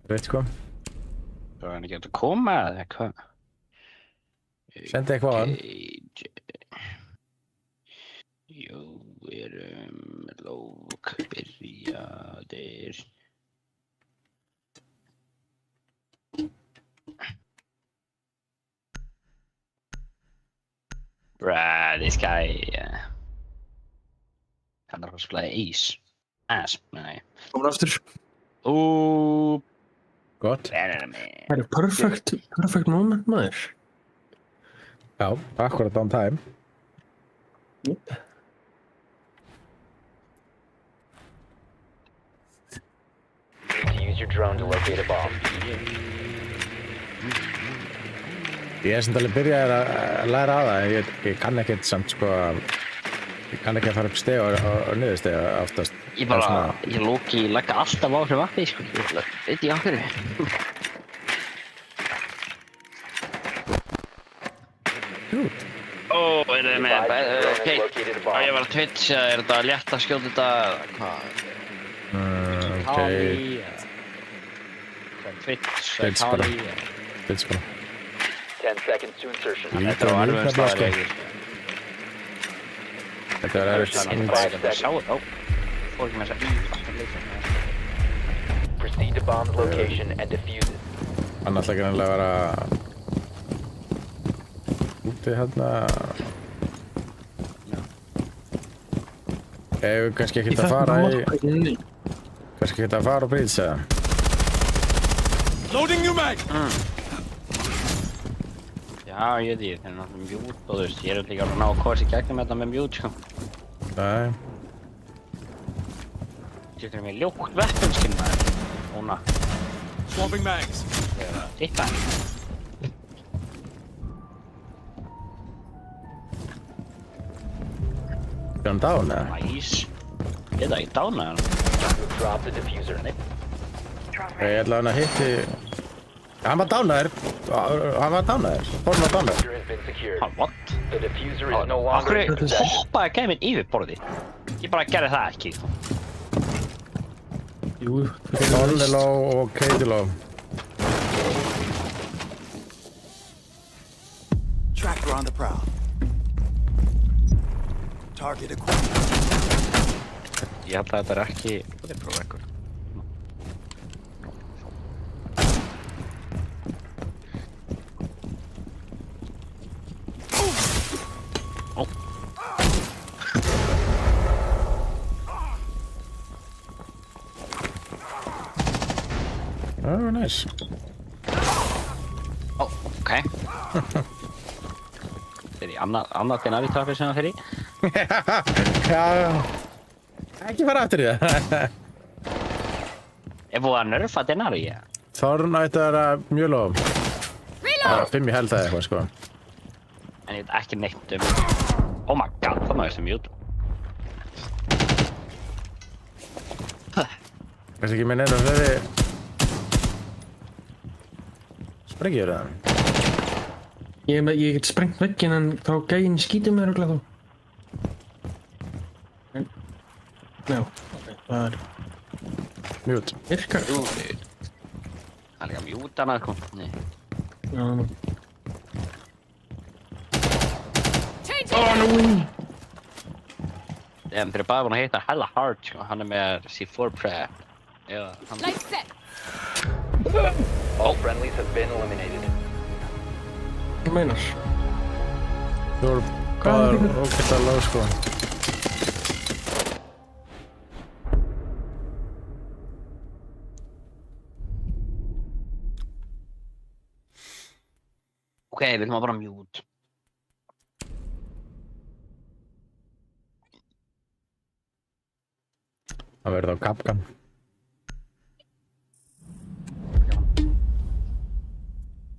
Veit kom. Það er ekki að koma eða hvað? Senda eitthvað. Jú, lók byrjaðir. Bruh, this guy... Hann er að spila Ace. Nei. Komur aftur. Gott. Það er perfect moment, maður. Já, akkurat on time. Yep. Need to use your drone to locate a bomb. Ég er sem talið byrjaði að læra á það, en ég kann ekkert samt sko ég kann ekki að fara upp steg og niður steg oftast. Ég lagga alltaf á fyrir vappi, sko, ég veit ekki af hverju. Er þið með, ok, ég var að twitcha, er þetta létt að skjóta þetta, hvað? Kali, Twitch, Kali. Twitch bara. 10 seconds to insertion. Þetta var alveg staðarlegur. Þetta var erfitt. Sjá þetta, fór ekki með þess að í. Proceed to bomb's location and defuse it. Hann ætla ekki nefnilega að vera úti hérna. Ef kannski ekki að fara í... Kannski ekki að fara og brýtsa. Loading new mag! Já, ég veit því, það er náttúrulega mjút og þú veist, ég er líka alveg að ná að korsa í gegnum þetta með mjút, sko. Nei. Þetta er mér ljótt veppunskinn, maður. Óna. Swapping mags. Tippa. Er hann down, eða? Nice. Ég er ekki dána hann. Drop the diffuser. Ég ætla hann að hitti... Hann var downaður. Hann var downaður. Borðin var downaður. Diffuser has been secured. What? The diffuser is no longer in Akkur possession. hoppaði gæminn yfir borðið. Ég bara gerði það ekki. Jú, Donnie low og Katie low. on the prowl. Target acquired. Ég held að þetta er ekki prófa ekkur. Oh, nice. Oh, okay. I'm not gonna be talking about it. Já. Ekki fara aftur í það. Er búið að nerfa Denari? Þorn ætti að vera mjög lofum. 5 í held eða eitthvað sko. En ég veit ekki neitt Oh my god, það maður sem mute. Kannski ekki með neina fleiri sprengjur eða? Ég get sprengt vegginn en þá gæinn skýtur mér örugglega þá. Já, ok, það er Mute. virkar. Það er líka mute hana sko. Nei. Já, nú. Changing mag! Þeir er bara búin að hitta hella hard sko. Hann er með C4 prep. Já, hann... Light set! All friendlies have been eliminated. Hvað meinar? Þú voru báðar ógættar lág sko. Ok, við viljum bara mute. Það verður þá kapkan.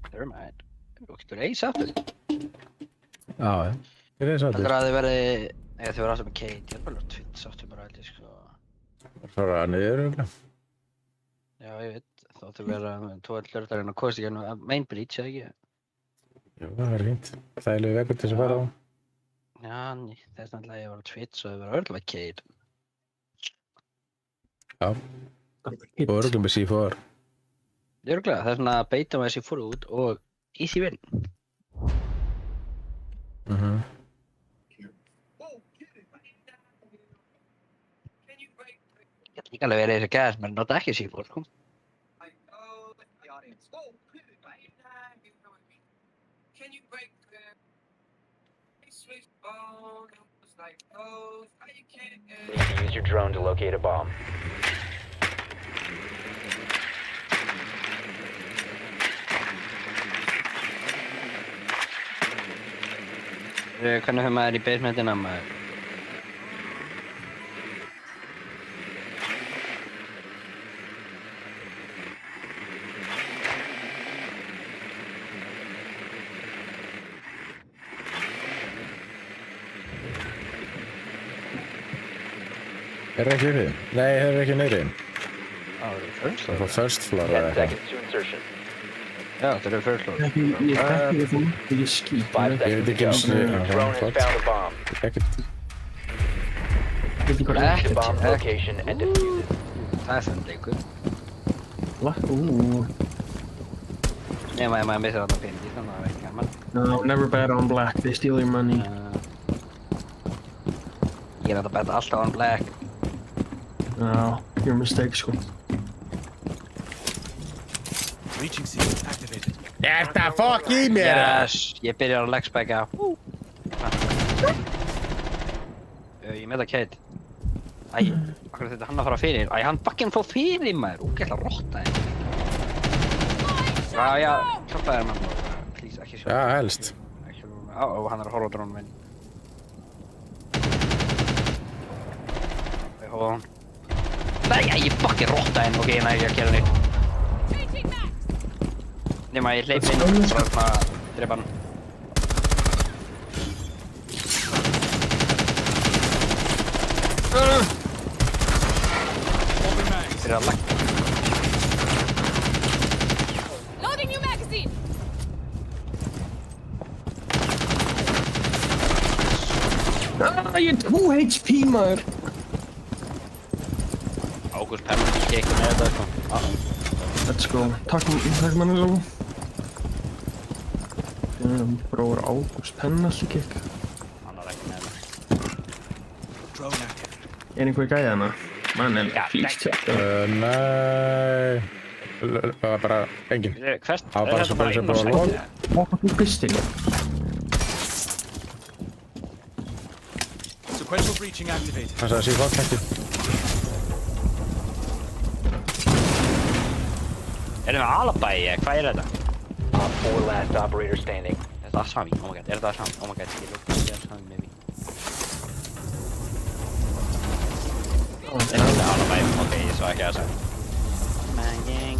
Never mind. Þú getur eis aftur. Já, ég reyði Heldur sáttur. að þið verði... Eða þið verði alltaf með Kate. Ég er bara Twitch aftur bara held ég sko. Svo er það niður örugglega. Já, ég veit. Þá þið verða með 2 hlurðarinn og kosti ekki main breach, eða ekki? Jú, það er fínt. Þægilegu vegur til þess að fara á. Já, þess náttúrulega ég var á Twitch og þið verða öll með Kate. Já, og örugglega með C4. Örugglega, það er svona að beita með þessi fór út og easy win. Ég ætla líka alveg verið þessi gæðis, menn nota ekki C4, sko. You need to use your drone to locate a bomb. Hvernig höfum maður í basementina maður? Er það ekki yfir? Nei, það er ekki neyri. Það er first Það floor. er first floor 10 eða eitthvað. seconds to insertion. Já, það er first floor. Ég þekki ekki það, ég skýt. 5 Ég veit seconds ekki to eins go. og... Your drone has found a bomb. Ekkert. Ég veit ekki hvað Proceed to ekkert. bomb's location and defuse it. Það er svona leikur. Nema ef maður missir þarna peningi, þannig að það er ekki gaman. No, never bet on black, they steal your money. Ég er að betta alltaf on black. No, your mistake sko. Breaching seal activated. Er það fokk í mér? Yes, ég byrjar að legspækja. Ég með það Kate. Æ, akkur þetta hann að fara fyrir. Æ, hann bakkinn fór fyrir maður. Úgætla rotta henni. Já, hjálpa þér mann. Please, ekki sjálf. Já, helst. Ekki sjálf. Ó, hann er að horfa á drónum minn. Ég hóða hann. Nei, ég bakkin rotta henni. Ok, næ, ég gera henni. Changing mags! Nema ég hleyp inn og bara svona drepa hann. Fyrir að lagga. Loading new magazine! Ég er 2 HP maður. Ágúst Pemmi kekki með þetta sko. Let's go. Takk manni lógu. Bróður Ágúst Pennalli kikk. Hann var ekki með það. Drone active. Einhver gæði hana? Mann er Já, fílstjátt. Nei. Það var bara engin. Hvert? Það var bara svo bara sem bara að loka. Hvað þú pistin? Sequential breaching activated. Það sagði síðan ekki. Erum við Alibi? Hvað er þetta? Op 4 last operator standing. Er þetta Asami? Oh my god, er þetta Asami? Oh my god, ég lukka að þetta Asami maybe. Er þetta Alibi? Ok, ég svo ekki Asami. Man gang.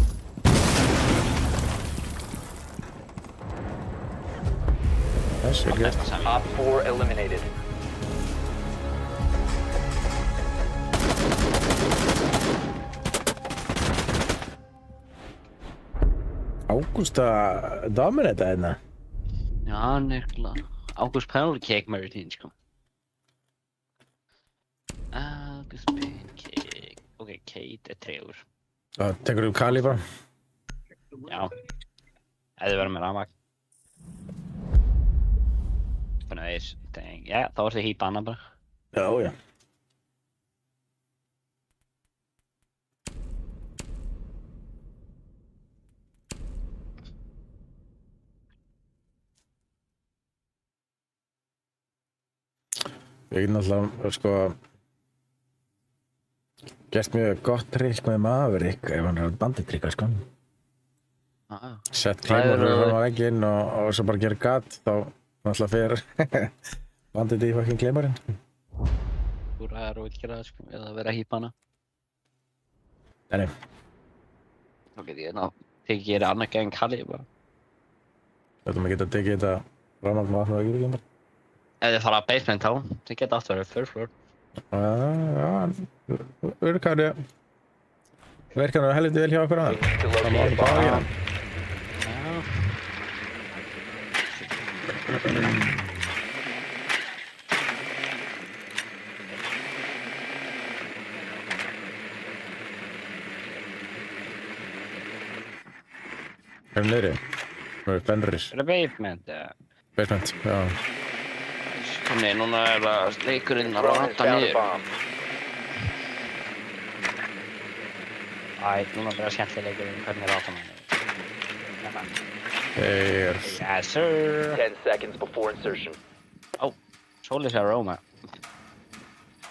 Þessi ekki. Asami. Op 4 eliminated. Ágústa dominata hérna. Já, hann er klár. Ágúst Pancake Meritin, sko. Ágúst Pancake. Ok, Kate er tregur. Það tekur þú Kali bara. Já. Eða verður með rafmagn. Þannig að þess, dang. Já, þá er það hýpa annað bara. Já, já. Ég get náttúrulega, sko, gert mjög gott trikk með Maverick ef hann er banditrykka, sko. Sett Claymore fram á vegginn og svo bara gera gat, þá náttúrulega fer bandit í fucking Claymore-inn. Þú ræðar og vil gera það, sko, eða vera að hýpa hana. Nei. Þá get ég tekið gera annað gegn Kali, bara. Þetta maður geta tekið þetta rafmagn og vatn og ekki bara. Ef þið fara að basement þá, þið geta aftur verið third floor. Já, verkar nú helviti vel hjá okkur að To það má locate a ekki bara gera. bomb. Hvað er niðri? Það er Fenris. Er það basement, eða? Basement, já. Þannig, núna er það leikurinn að Drone has rata found a niður. bomb. Æ, núna byrjar skemmtileg leikurinn, hvernig er rata niður. Þeir... Yes, sir. 10 seconds before insertion. Solis aroma.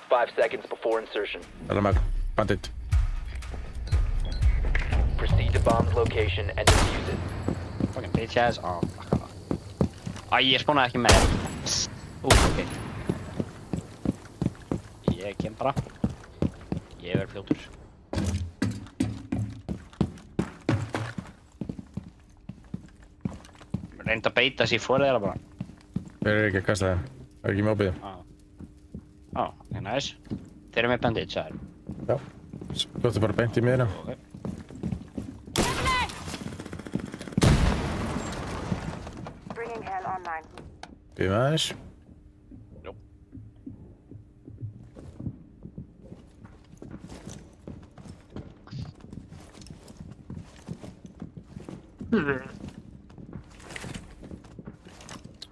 5 seconds before insertion. Það er með bandit. Proceed to bomb's location and defuse it. Fucking bitch ass. Fuck off. Æ, ég spónaði ekki með. Ok. Ég kem bara. Ég verð fljótur. Reynd að beita sér fyrir þeirra bara. Þeir eru ekki að kasta þeim. Það er ekki mópið. Ok, nice. Þeir eru með bandage, það er. Já. Góttu bara beint í miðina. Ok. Bringing hell online. Býðum aðeins.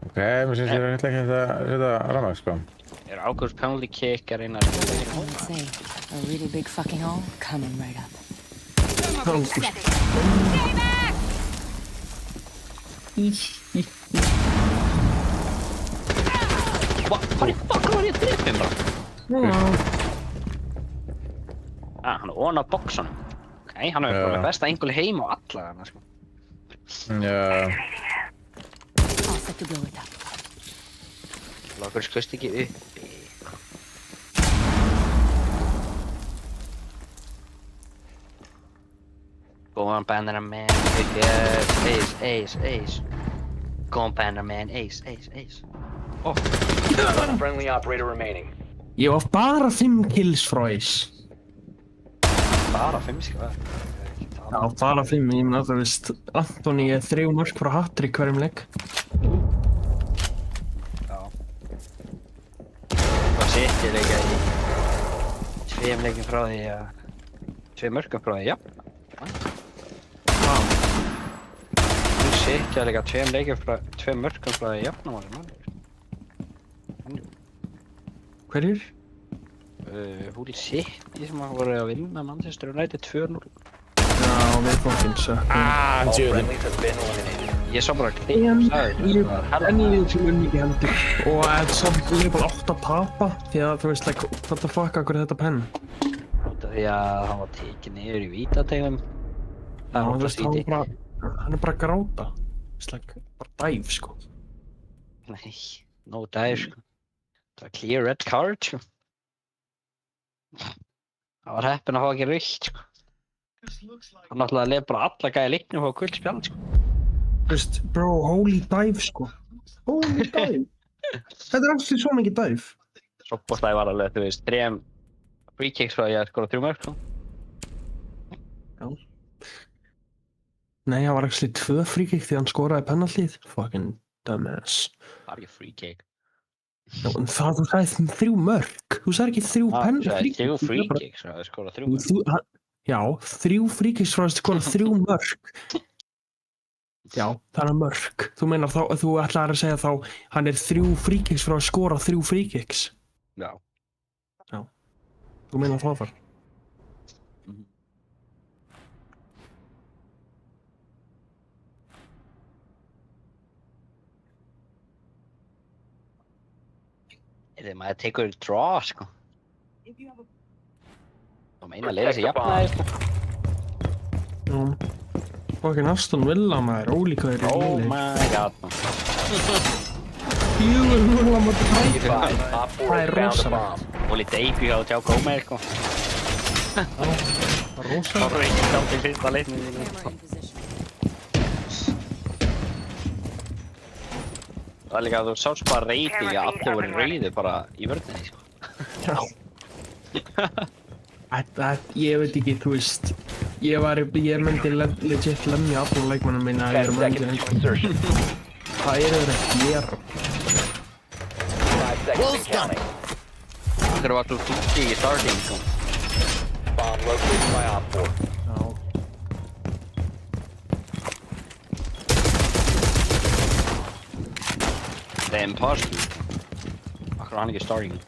Ok, mér syns ég ætla ekki að setja rafmagn, sko. Er Ágúst penalty kick að reyna að I would say a really big fucking hole coming right up. Hvað var ég að drepa hinn bara? Hann er ofan á boxunum. Ok, hann er bara með besta engul heim og alla þarna, sko. Já. All set to blow it up. Okkur skust ekki upp. Go on, Bandana Man. Ace, ace, ace. Go on, Bandana Man. Ace, ace, ace. One friendly operator remaining. Ég var bara 5 kills frá Ace. Bara 5 skilja. Já, bara 5. Ég meina það veist, Antoni er 3 mörk frá hat-trick hverjum leik. Já. Það sittir leika í 2 leikum frá því að 2 mörkum frá því, já. Þú sittir leika 2 leikum frá 2 mörkum frá því jafnamáli mann. Hverjir? Húli City sem voru að vinna Manchester United 2-0. Já, við fokkin sökkum. All Djöðin. friendlies have been eliminated. Ég sá bara klipp, En sagði ég sem unni ekki heldur. Og samt Liverpool átt að tapa. Því að þú veist, like, what the fuck, akkur er þetta penn? út af því að hann var tekið niður í vítategum. Það Já, var þú veist, víti. hann er bara að gráta. It's like, bara dæf, sko. Nei, no dive sko. Það var clear red card sko. Það var heppinn að hafa ekki rautt sko. Hann náttúrulega lef bara alla gæði leiknum og hafa gult spjald sko. Þú veist, bro, holy dive, sko. Holy dive. Þetta er alltaf svo mikið dive. Soppostæði var alveg, þú veist, 3 free kicks frá ég að skora 3 mörg sko. Já. Nei, það var actually 2 free kick því hann skoraði penaltið. Fucking dumbass. Það var ekki free kick. Já, en það, þú sagði 3 mörg. Þú sagði ekki 3 Það penaltið. er 3 free kicks frá að skora 3 mörg. Já, 3 free kicks frá að skora 3 mörg. Já, það er mörg. Þú meinar þá, þú ætlar að segja þá, hann er 3 free kicks frá að skora 3 free kicks. Já. Já. Þú meinar það þar. Þegar maður tekur draw sko. Það meina að leiða sig jafnaði sko. Já. Fucking Aston Villa, maður, ólíkaður í Oh liði. my god man. 4-0 á móti Be Brighton. advised, Op 4 Það er has found a rosalegt. bomb. Oli debut á Tjá Gómez sko. Rosa. Það var ekki þá til fyrsta leiknum. Camera in position. Það var líka að þú sást bara reyði að allir voru reyði bara í vörðinni sko. Já. Ég veit ekki, þú veist, ég myndi legit lemja allan leikmannum minna að ég 10 er seconds mængið. to insertion. Hvað eru þeir að gera? 5 seconds and counting. Það var alltaf fúti í starting sko. Bomb located by Op 4. Já. Það er imposter. Akkur var hann ekki starting.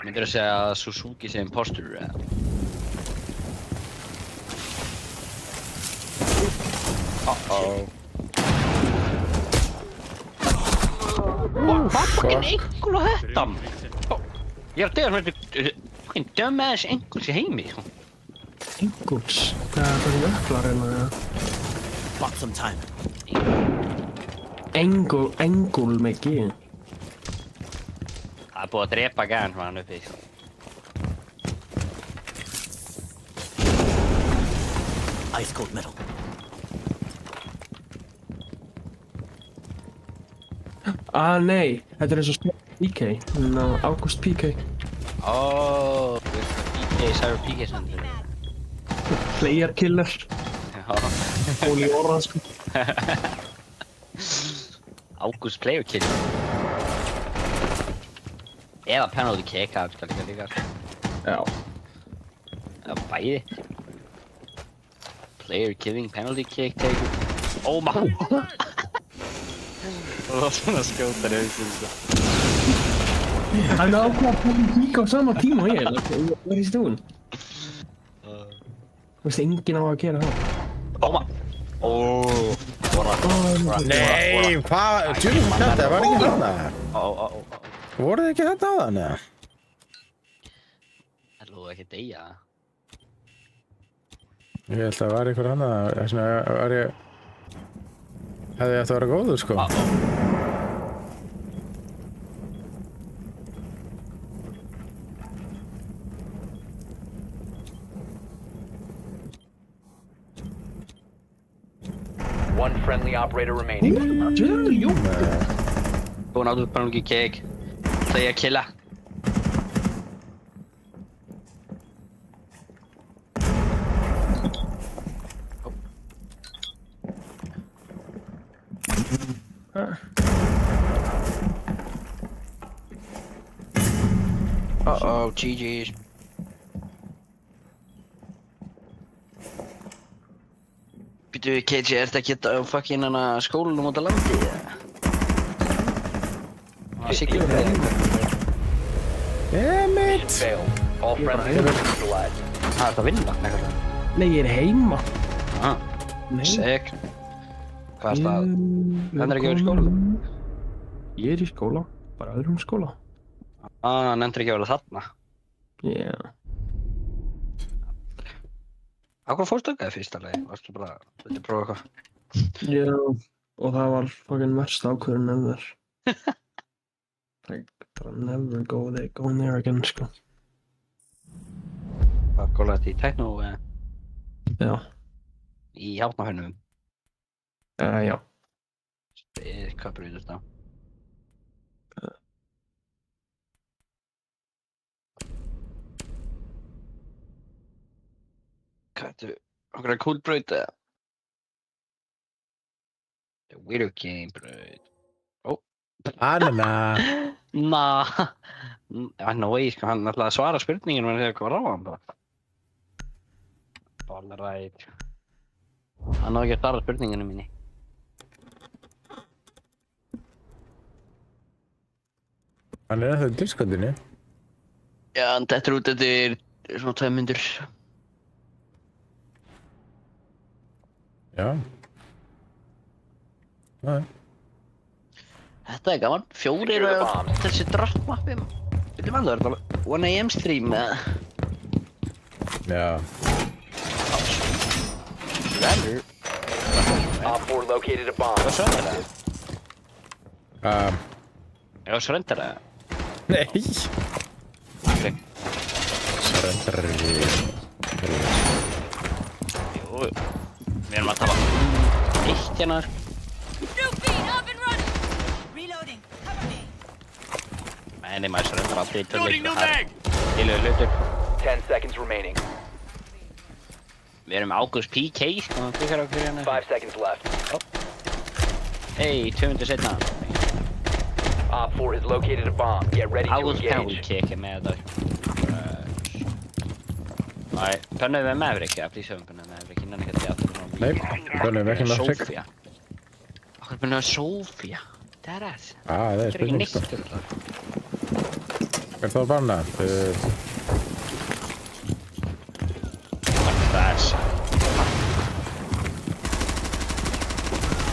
Myndir þú segja að Suzuki sé imposter eða? Uh-oh. Hvað fucking engul á þetta? Ég er að degja svona fucking dumbass enguls í heimi sko. Inguls. Hvað er það jöklar hérna? Bought some time. Engul mikið. Það er búið að drepa gæðan sem hann uppi sko. Ice cold metal. Nei, þetta er eins og PK. August PK. Óóóó, PK, Cyber PK sendur. Player killer. Já. Holy Orange, sko. August Player Kill. Eða penalty kick, það skal líka. Já. Eða bæði. Player killing, penalty kick, take. Oh my. Það var svona skjótar auðvitað sko. Hann ákvað að PK á sama tíma og ég. What is he doing? Þú veist, enginn á að gera það. Oh my. Oh. Nei, hvað? Tjúlum þetta, var ekki þarna? Oh. Voruð þið ekki þetta á þann, eða? Það lúði ekki deyja. Ég held að það var einhver annað, þess vegna var ég... Hefði ég ætti að vera góður, sko. One friendly operator remaining. Búinn áttu penalty kick. Player killa. Uh-oh, GG's. Býtu, KJ, ertu ekki á fucking hana skólanum út á landi, eða? Það siglum við Emmett! Failed. All friendly neutralized. Það er þetta að vinna, eitthvað. Nei, ég er heima. Ah, Nei. sick. Hvað er það? Nennir ekki að vera í skólanum? Ég er í skóla, bara öðrum skóla. Nennir ekki að vera þarna. Já. Á hvað fórstu ekki fyrst alveg? Varstu bara, viltu prófa eitthvað? Já, og það var fucking verst ákvörðun ever. Like, bara never go in there again, sko. Hvað gólaði þetta í techno eða? Já. Í Hafnarfirðinum? Já. Hvað brýður þetta? Hvað ertu? Okkur er cool braut eða? Video game braut. Anna! No way, sko, hann ætlaði að svara spurninginu en þegar hvað ráða hann bara. Ballræt. Hann náði ekki að svara spurninginu minni. Hann er ennþá í Discordinu. Já, hann dettur út eftir svona 2 mínútur. Já. Já. Þetta er gaman. 4 á þessi draftmappi. Veitum að það er bara 1 AM stream eða? Já. Verður. Op 4 located a bomb. Hvað söndir það? Já, söndir það. Nei! Ok. Surrender. Jú, við erum að tala eitt hérna. New feet up and running. Reloading. Cover me. Nei, maður söndir alltaf í töluleik. Tilhauð hlutur. 10 seconds remaining. Við erum Ágúst PK, sko, hann klikkar okkur hérna. 5 seconds left. Hey, 2 mínútur setna. Op 4 has located a bomb. Get ready to Ágúst penalty engage. kick er með þetta. Nei, pönnuðum við Maverick, ja, please höfum pönnuðum Maverick innan ekki að þetta. Nei, pönnuðum við ekki Maverick. Sofía. Okkur pönnuðum Sofía. Það er það. Það er spurning, sko. Hvert þá barna? That's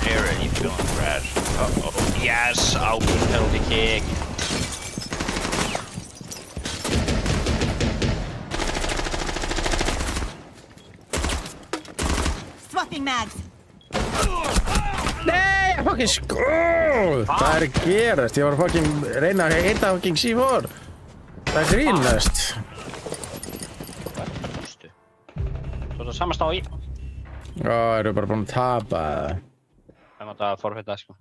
already feeling fresh. Uh-oh. Yes, Ágúst penalty kick. Swapping mags. Nei, fucking skóð! Það er að gerast, ég var að fucking reyna að heita fucking C4. Það er grínast. Svo það samast á í. Eru bara búin að tapa. Það er náttúrulega að forfætta, sko.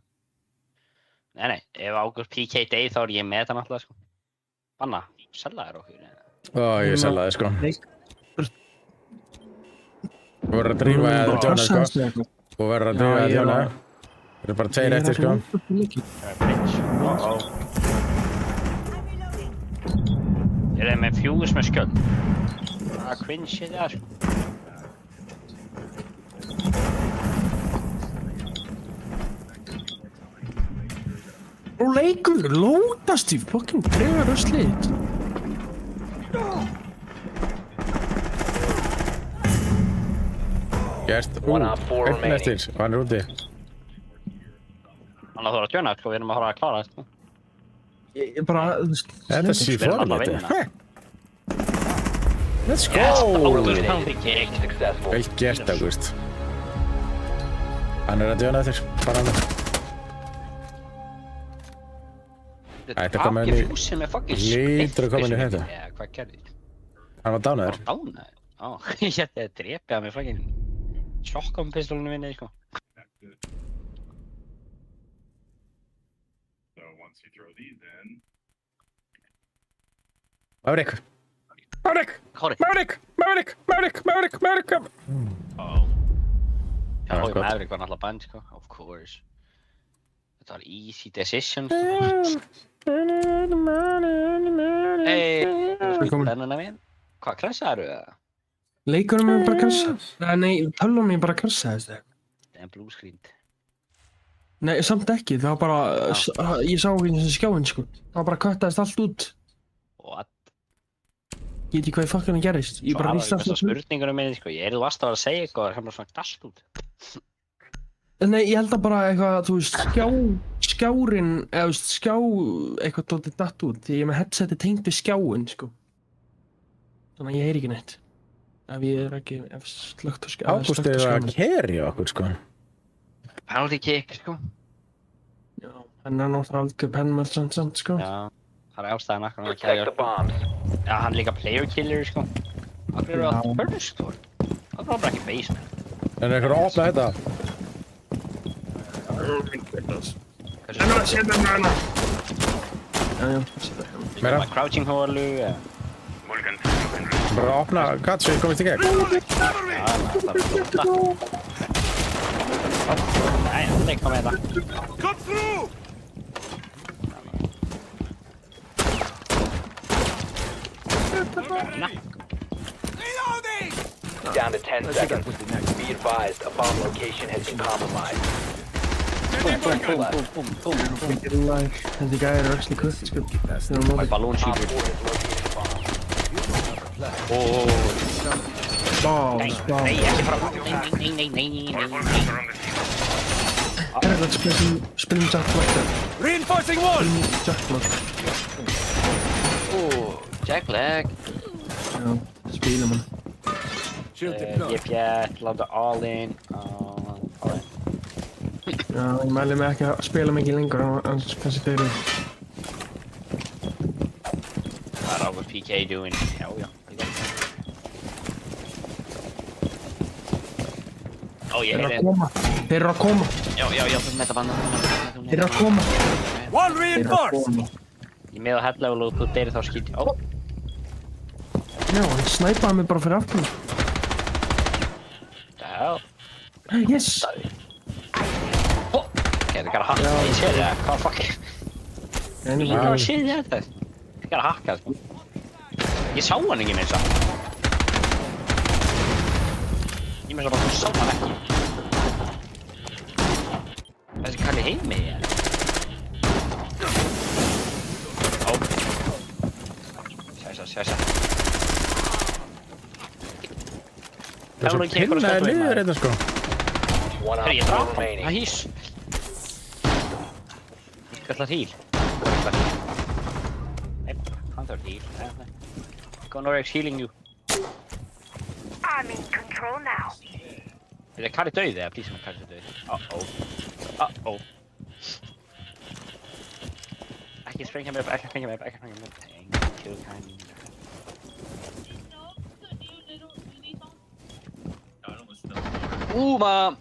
Nei, ef Ágúst PK deyð þá er ég með það náttúrulega, sko. Banna, sellaðir okkur. Ég sellaði, sko. Þú verður að drífa að djóna, sko. Þú verður að drífa að djóna. Það eru bara 2 eftir, sko. Ég er með fjús með skjöld. Það er cringe shit, það, sko. Og leikur, lótast í fucking dregar öslið. Gert, einn eftir, og hann er úti. Þannig að þú er að djóna, sko, við erum að fara að klára þetta, sko. Ég bara, Þetta er Við erum C4, alltaf að þetta. vinna. Let's Yes, Ágúst go! penalty kick. Successful. Vel gert, Ágúst. Hann er að djóna eftir, bara hann. Ætti að koma inn í- Fjúsið með fucking Hlýtur að koma inn í þetta. Já, hvað gerði? Hann var dánaður. Dánaður? Á, ég hætti að drepa með fucking shotgun pistolinu minni, sko. Maverick! Maverick! Kári. Maverick! Maverick! Maverick! Maverick! Maverick! Já, Já, gott. Maverick var náttúrulega band, sko. Of course. Þetta var easy decision, sko. Hey, þennan að minn. Hvað, krassaðu það? leikurum er bara krassa. Nei, tölunum er bara krassa, þessi. en blue screen. Nei, samt ekki, það var bara, ég sá ekki þessi skjáinn, sko. Það var bara köttaðist allt út. What? Ég veit ekki hvað í fokkanum gerist. Ég bara víst alltaf spurningunum minni, sko. Ég varst að vera að segja eitthvað og það er bara svona allt út. Nei, ég held að bara eitthvað, þú veist, skjárinn, eða þú veist, eitthvað dótið datt út. Því ég er með headseti tengt við skjáinn, sko. Þannig að ég heyri ekki neitt. Ef slögt á skjáinn. Ágúst er að keri okkur, sko. Penalty kick, sko. Já, hann er náttúrulega algjör pennmerchant samt, sko. Já, það er ástæðan akkur hann að Protect the bombs. Já, hann er líka player killer, sko. Akkur eru allt purpose, sko. Það er bara ekki basement. En er eitthvað að opna þetta? Meira? Crouching holu, eða? Bara að opna gat svo ég komist í gegn. Já, það er flóta. Nei, það er ekki með þetta. Down to 10 seconds. Be advised, a bomb location has been compromised. 10 seconds left. Þessi gæði eru actually kutt, sko. My balloon shooter. Op 4 has located a bomb. Nei, ekki fara. Nei. Spilum Jack Black there. Reinforcing wall! Jack Black. Jack Black. Já, spilum hann. Ég fjall, láta all in. Já, ég mæli mig ekki að spila mikið lengur, annars kannski þeir eru. What are PK doing? Já. Ó, ég heyri. Þeir eru að koma. Já, þú með það banna. Þeir eru að koma. Wall reinforced! Ég með á head level og þú deyrir þá skýt. Ó. Já, hann snæpaði mig bara fyrir aftan. Já. Yes! Okay, they gotta hack. You see that? What fuck? You gotta see that. You gotta hack us. Ég sá hann ekki með þess að. Ég með þess að bara sá hann ekki. Þessi kalli heimi, ég. Ó. Sessa. Það er svo kynnaði liður hérna, sko. One Hörru, ég op 4 draf hann. remaining. Það hís. Ég ætla heal. Nei, hann þarf heal. Nei. Gonorrhea's healing you. I'm in control now. Er Kari döið eða? Please, Kari döið. Uh-oh. Ekki sprengja mig upp. Thank you, kind. Mom!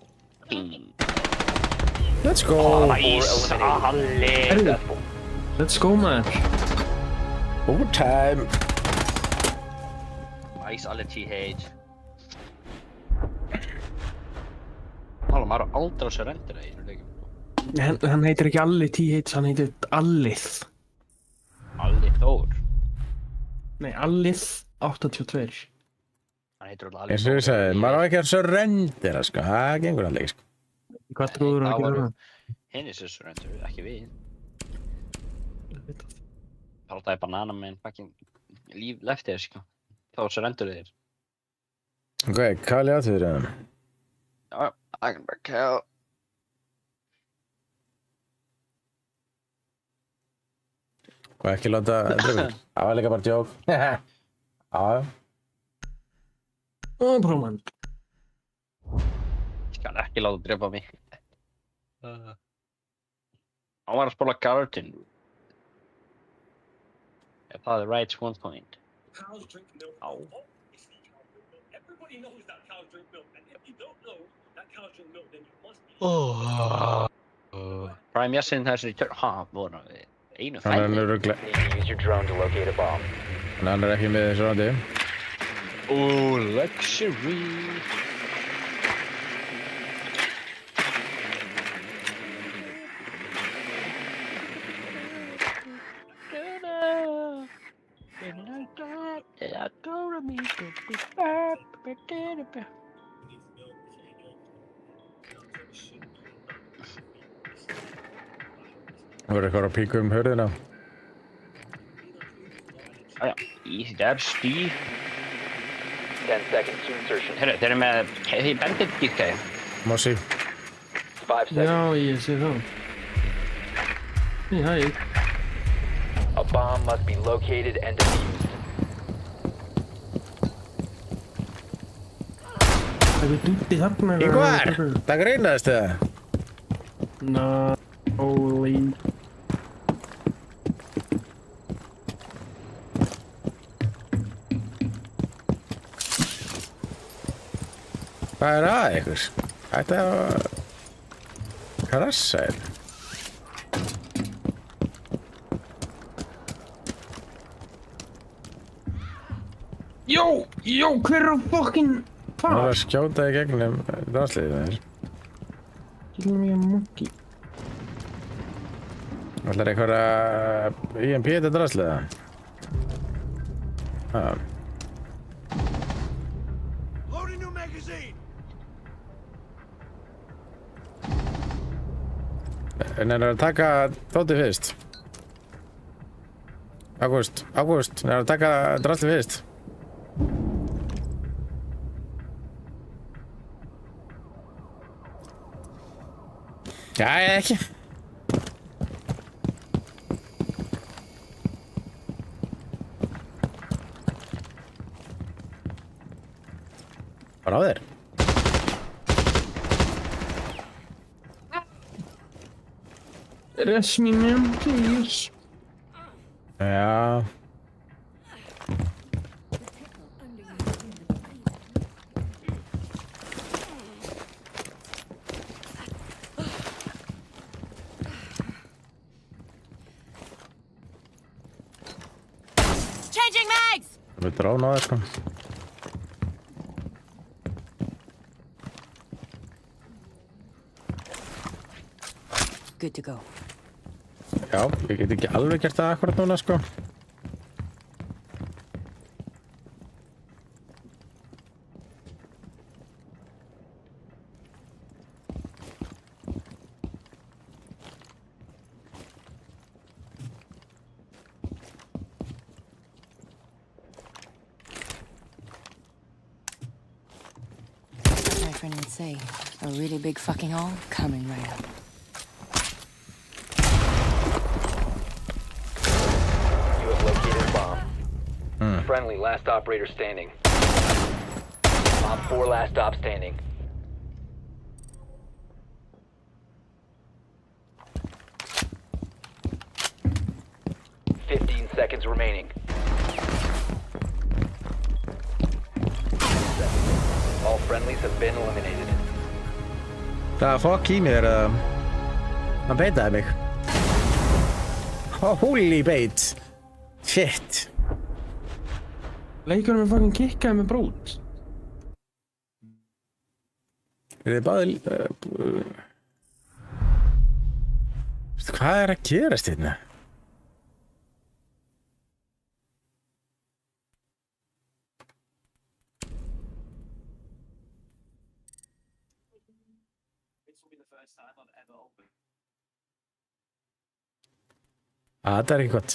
Let's go. Nice! Successful. Let's go, man. Overtime. Nice, alle TH. Maður er aldrei að surrendera í einu leikum. Hann heitir ekki Alli TH, hann heitir Allið. Alli Þór. Nei, Allið 82. Hann heitir alltaf Alli Eins og ég sagði, maður á ekki að surrendera, sko. Það gengur alveg, sko. Hvað trúður að gera það? Hinn er sem surrender, ekki við. Haldaði banana með en fucking líf leftið, sko. Þá surrendur þér. Ok, Kali aðtöður hérna. Já, I can back out. Og ekki láta drifur. Það var líka bara djók. Já. Prófum. Ég skal ekki láta drepa mig. Hann var að spila Garden. Ef það er right one point. Á. Prime Yassin has returned. Voru einu Hann fæli. er rugla. Use your drone to locate a bomb. Hann er ekki með þessu rándi. Luxury. Það verður eitthvað að píka hörðina. Já, easy dab, Steve. 10 seconds to insertion. Herru, þeir eru með bandit gískæði. Mossi. 5 seconds. Já, ég sé það. Hæ. A bomb must be located and defused. Það er dútti þarna. Ingvar, það greinaðist það. Holy. Hvað er að ykkur? Þetta er að krassa hérna. Jó, hver er á fucking Það var far? að skjóta í gegnum drasliðið þér. Gilum ég að monkey. Ætlar eitthvað að IMP þetta drasliða? Loading new magazine. En er að taka Tóti fyrst? Ágúst, er að taka drasli fyrst? Jæja, ekki. Bara á þér. Rest me man, please. Já. Changing mags! Við drána á það sko. Good to go. Já, ég get ekki alveg gert það akkurat núna sko. As my friend would say, a really big fucking hole coming right up. You have located a bomb. Friendly, last operator standing. Op 4, last stop standing. Seconds remaining. All friendlies have been eliminated. Það fokk í mér að hann beitaði mig. Holy bait. Shit. Leikurinn með fucking kikkaði með brót. Þið báði... Hvað er að gerast hérna? Það er ekki gott.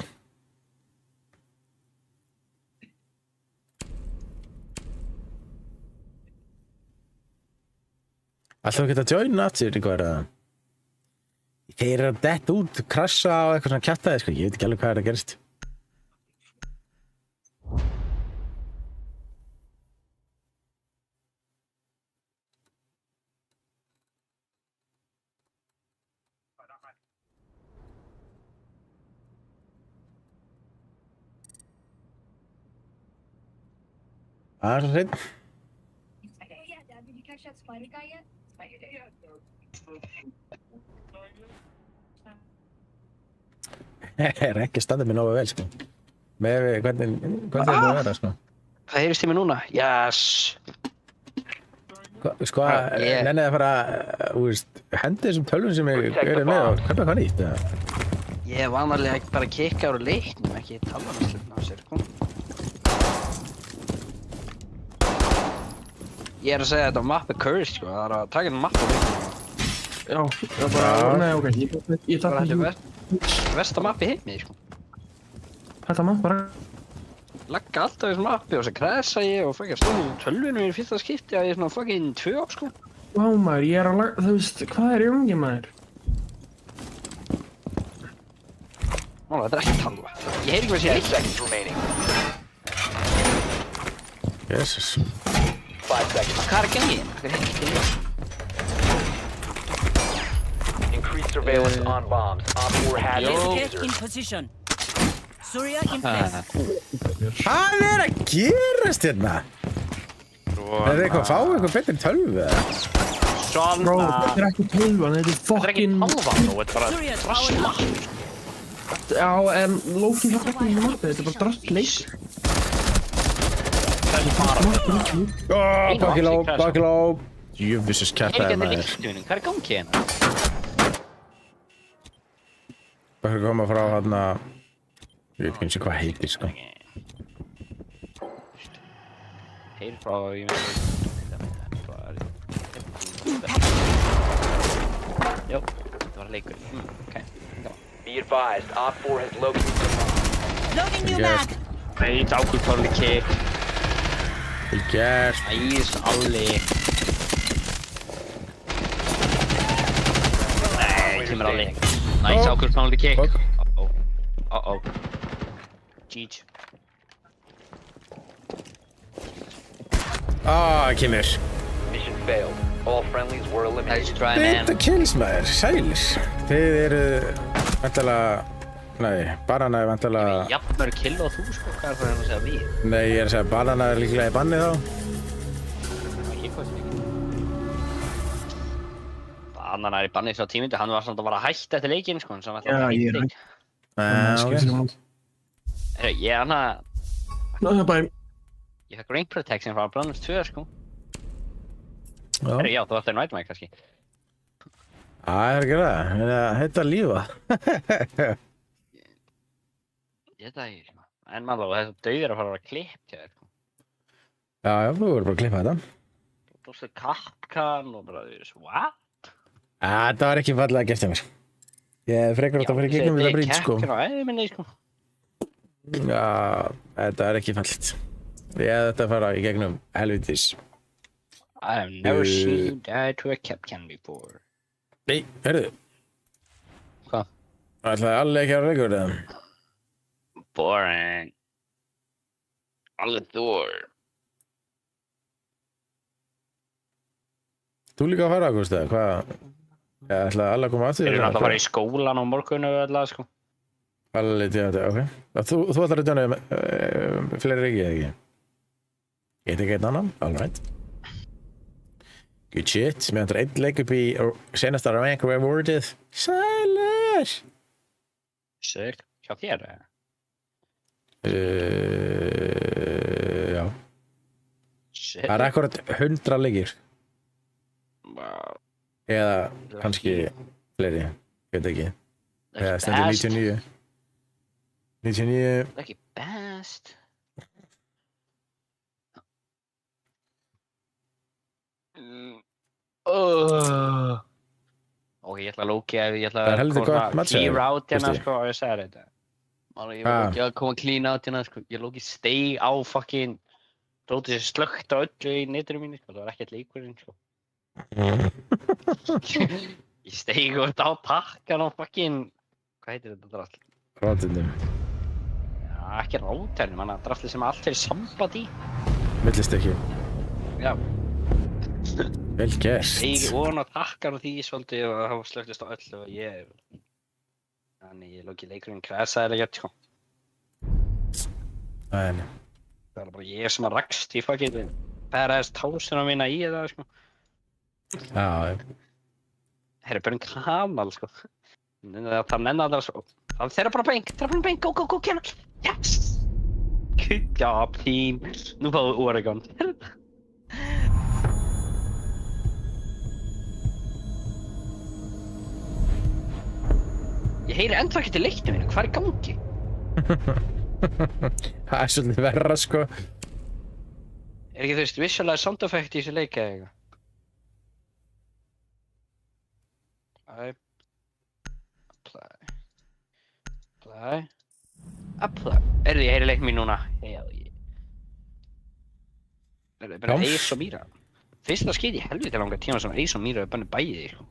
Ætlaðu ekki að joina aftur eitthvað eða? Þeir eru að detta út, krassa og eitthvað svona kjattaði sko, ég veit ekki alveg hvað er að gerast. Það er svo hreinn. Yeah, Dad, did you catch that spider guy yet? Er ekki standað mér nógu vel sko. Með hvernig það er að vera sko. Það heyrist í mig núna. Yes. Sko, nennið að fara að hendi þessum tölvum sem ég verið með og kaupa eitthvað nýtt eða? Ég er vanalega ekki bara að kikka úr leiknum, ekki talvanarslutna á sér, kom. Ég er að segja að þetta map er cursed, sko. Það er að taka einn map á leiknum. Já, það var bara, nei, ok, ég Bara datt þetta versta mappi heimi, sko. Þetta maður bara, Lagga alltaf í þessu mappi og svo krasa ég og fucking stóð í tölvunum í fyrsta skipti að ég er svona fucking 2 ár, sko. vá maður, ég er að laga, þú veist, hvað er í gangi maður? Mála, þetta er ekki talva. Ég heyri ekki hvað sé 10 líkt. seconds remaining. Jesus. 5 seconds. Hvað er gengið? Hvað er ekki til? Increased surveillance on bombs. Op 4 has Get in diffusers. position. Surya in place. Hvað er að gerast hérna? Er eitthvað að fá eitthvað betri tölvu eða? Bro, þetta er ekki tölvan, þetta er Þetta er ekki fucking... talva, nú, þetta er bara Surya's drasla. Já, en Loki hjálpa ekki í mappi, þetta er bara drast leik. Það er bara Bakiló. Jöfisins Heyri kættaði ekki þetta maður. líktunin, hvað er gangið hérna? Hvað er að koma frá hérna? Ég veit ekki hvað heitir, sko. Heyri frá, ég veit Jó, þetta var leikur. Ok, Be advised, Op 4 has located the bomb. Loading new Yes. mag. Veit ákvöldfórli kick. Ég gerst. Æs, alli. Nei, kemur alli. Næs ákvöldfórli kick. Uh-oh. Jeej. Kemur. Mission failed. All friendlies were eliminated. Nice try, man. Þetta kills maður, sælis. Þið eru vantilega, nei, Banana er vantilega, Jafnmörg kill og þú, sko, hvað er það að segja við? nei, ég er að segja Banana er líklega í banni þá. Ég komst ekki. Banana er í banni svo tímindi, hann var samt að vara að hætta eftir leikinn, sko, hann var Já, alltaf ég er hætti. Ok. Ég er hana, Ná, bæ. ég fekk ring protection frá Brandons 2, sko. Já, Já, þú ætti að næta mig, kannski. það er ekki það, það er að heita lífa. Ég veit það ekki, sko. En maður, þessu dauðir að fara að vera klippt, hjá þér, sko. Já, þú verður bara að klippa þetta. Þú veist, kapkan og bara, þú veist, what? Þetta var ekki fallega gert hjá mér. Ég frekar átt að fara í gegnum þetta brýt, sko. Keppin á æðminni, sko. Já, þetta er ekki fallit. Ég hefði þetta að fara í gegnum helvitis. I have never seen you die to a Kapkan before. Nei, heyrðu. Hvað? Ætlaði allir ekki að vera leikur eða? Boring. Allir Thor. Þú líka að fara, Ágúst, eða hvað? Ég ætlaði allir að koma aftur. Þeir eru náttúrulega að fara í skólan á morgunu og allir, sko. Allir tíma, ok. Þú ætlar að djóna fleiri reiki, eða ekki? Ég heit ekki einn annan, alright. Good shit, mér vantar einn leik upp í senasta rank rewardið. Sælir! Sick. Hjá þér, eða? Já. Sick. Það er akkurat 100 leikir. Wow. Eða kannski fleiri, ég veit ekki. Eða Ekki stendur best. 99. 99. Ekki best. Ok, ég ætla að lóki ef ég ætla Það er heldur gott match, clear eða? out hérna, Veistu? sko, og ég sagði þetta. Máli, ég Ha? var ekki að koma clean out hérna, sko. Ég lóki steig á fucking Rótið sér slögt á öllu í netinu mínu, sko. Það var ekkert leikurinn, sko. Ég steig út á takkan og fucking... Hvað heitir þetta drasl? Rátundum. Já, ekki ráternum, hann að drasli sem allt er samband í. Millist ekki. Já. Vel gert. Steig ofan á takkan og því svolítið og það slögtist á öllu og ég... Þannig ég lóki leikurinn kræsaði eða gert, sko. En, Það var bara ég sem að rakst í fucking badass tásuna mína í það, sko. já, Herri, bara kanal, sko. Það nenni að það, sko. Þeirra bara beng, go, kenna. Yes! Good job, team. Nú fáum við Oregon. Ég heyri ennþá ekki til leiknum mínu, hvað er í gangi? það er svolítið verra, sko. Er ekki, þú veist, visualize sound effect í þessu leik eða eitthvað? Apply. Ég heyri leik mín núna. Hell yeah. Bara Já. Ace og Mira. Fyrst það skeið í helviti langa tíma sem Ace og Mira er bara bæði, sko.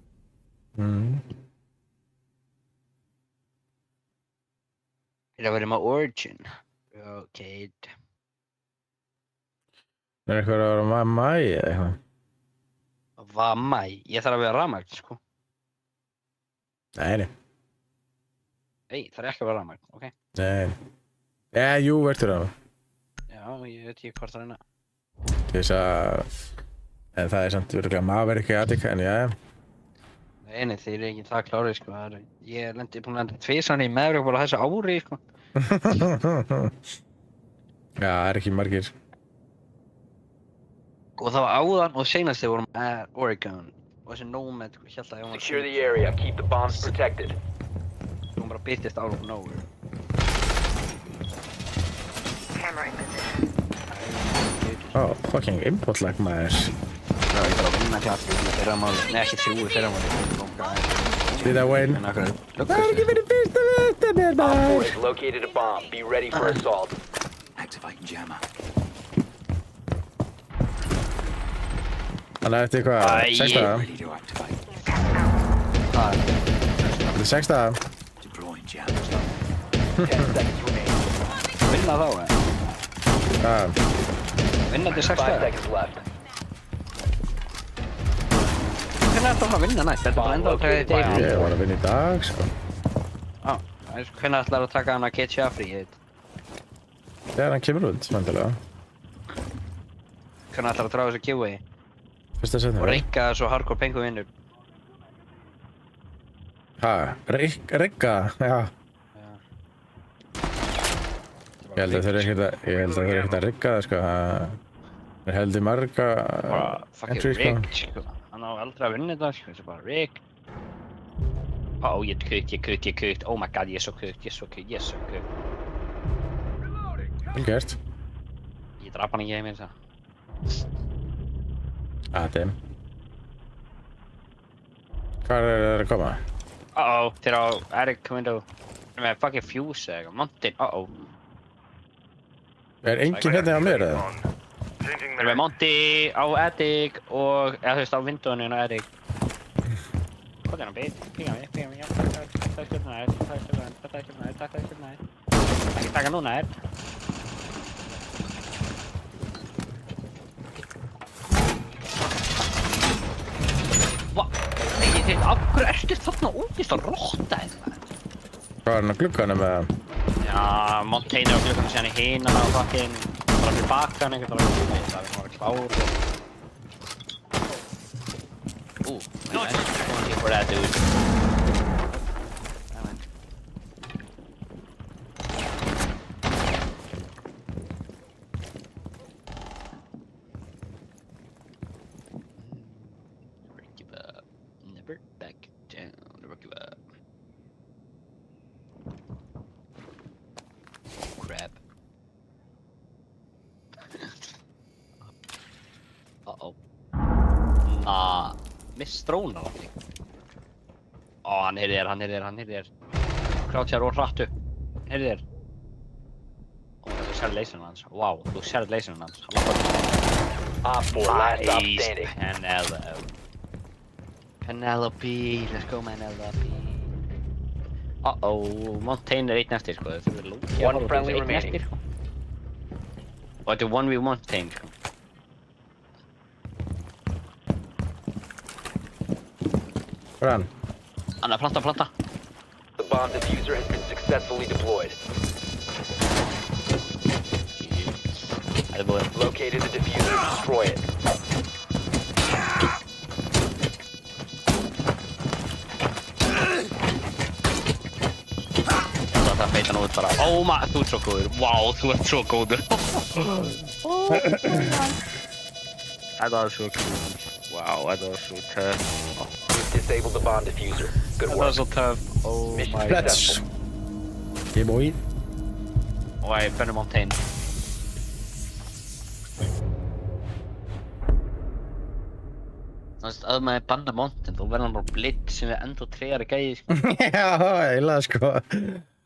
Það verið með Origin. Ok. Er eitthvað að vera mæ eða eitthvað? Vamæ. Ég þarf að vera rafmagn, sko. Nei. Nei, það er ekki að vera rafmagn, ok. Nei. Jú, verður það. Já, ég veit ekki hvort það reyna. Til þess að... En það er samt virkulega maður ekki aðeins, en já. Nei, þeir eru ekki það klárið, sko. Ég er búinn að lenda tvisvar í meðverk bara þessu ári, sko. Já, það er ekki margir. Og það var áðan og seinast þegar vorum að Oregon. Og þessi Nomad, held að ég var... Secure the area. Keep the bombs protected. Hún bara byrtist out of nowhere. Fucking import lag maður. Já, ég þarf að vinna klappi með þeirra máli. Nei, ekki þrjú þeirra máli. Did I win? En akkur, Það er ekki fyrir fyrsta veitin mér Op 4 maður. has located a bomb. Be ready for assault. Activating jammer. Þannig að eftir hvað? Æ, 6 daga? Ready to activate. Þetta er 6 daga. Deploying jammer. 10 seconds remaining. Vinna þá, eða? Hvað? Vinna til 6 5 dagar. seconds left. Hvernig er þetta að vinna næst? Þetta er bara enda að taka þetta yfir. Ég var að vinna í dag, sko. Hvernig ætlar að taka hann að get Jaffrey, ég veit? Þegar hann kemur út, vantilega. Hvernig ætlar að draga þessu giveaway? Fyrsta setna. Og reynka svo hardcore pengu vinnur. Ha? Rigga? Já. Ég held að þeir eru ekkert að rigga það, sko. Það er heldur marga Fucking entry, sko. rigged, sko. Hann á aldrei að vinna þetta, sko. Þetta er bara rigged. Ég er kukt. Oh my god, ég er svo kukt. Vel gert. Ég draf hann ekki heim eins og. Damn. Hvað er það að koma? Þeir á Eric window. Með fucking fuse eða eitthvað. Mountain, Er enginn hérna á mér, eða? Þeir með Monty á Attic og, eða þú veist, á windowinu á Attic. Hvað er hann, bit? Píka mig, já. Takk skjöldnaðir. Ekki taka núna, Af hverju ertu þarna útist að rotta þetta? Hvað er hann á glugganum, eða? Já, Montaigne á glugganum síðan í hinana og fucking bara fyrir bakan einhvern veginn. Það er bara klár. Nice. Going for that dude. Never back down. Never give up. Crap. Miss drónar á mig. Hann er þér. Crouchar og hrattu. Hann er þér. Þú sérð leysinu hans. Wow, þú sérð leysinu hans. Op 4, last stop Nice, standing. Penelope, let's go Penelope. Montaigne er einn eftir, sko. One friendly remaining. Eftir, sko. Og þetta er 1v Montaigne, sko. Hvað er hann? Hann er planta. The bomb diffuser has been successfully deployed. Það er búið. Located the diffuser. Destroy it. Það feita nú út bara. Þú ert svo góður. Wow, þú ert svo góður. Þetta var svo cool. Wow, þetta var svo töff. You've disabled the bomb diffuser. Good Þetta var work. svo töff. Mission My Let's. successful. Yeah, boy. Og ég bennum Montaigne. Þú veist, ef maður banna Mountain, þá verður hann bara Blitz sem er enda treðari gæði, sko. Já, eiginlega sko.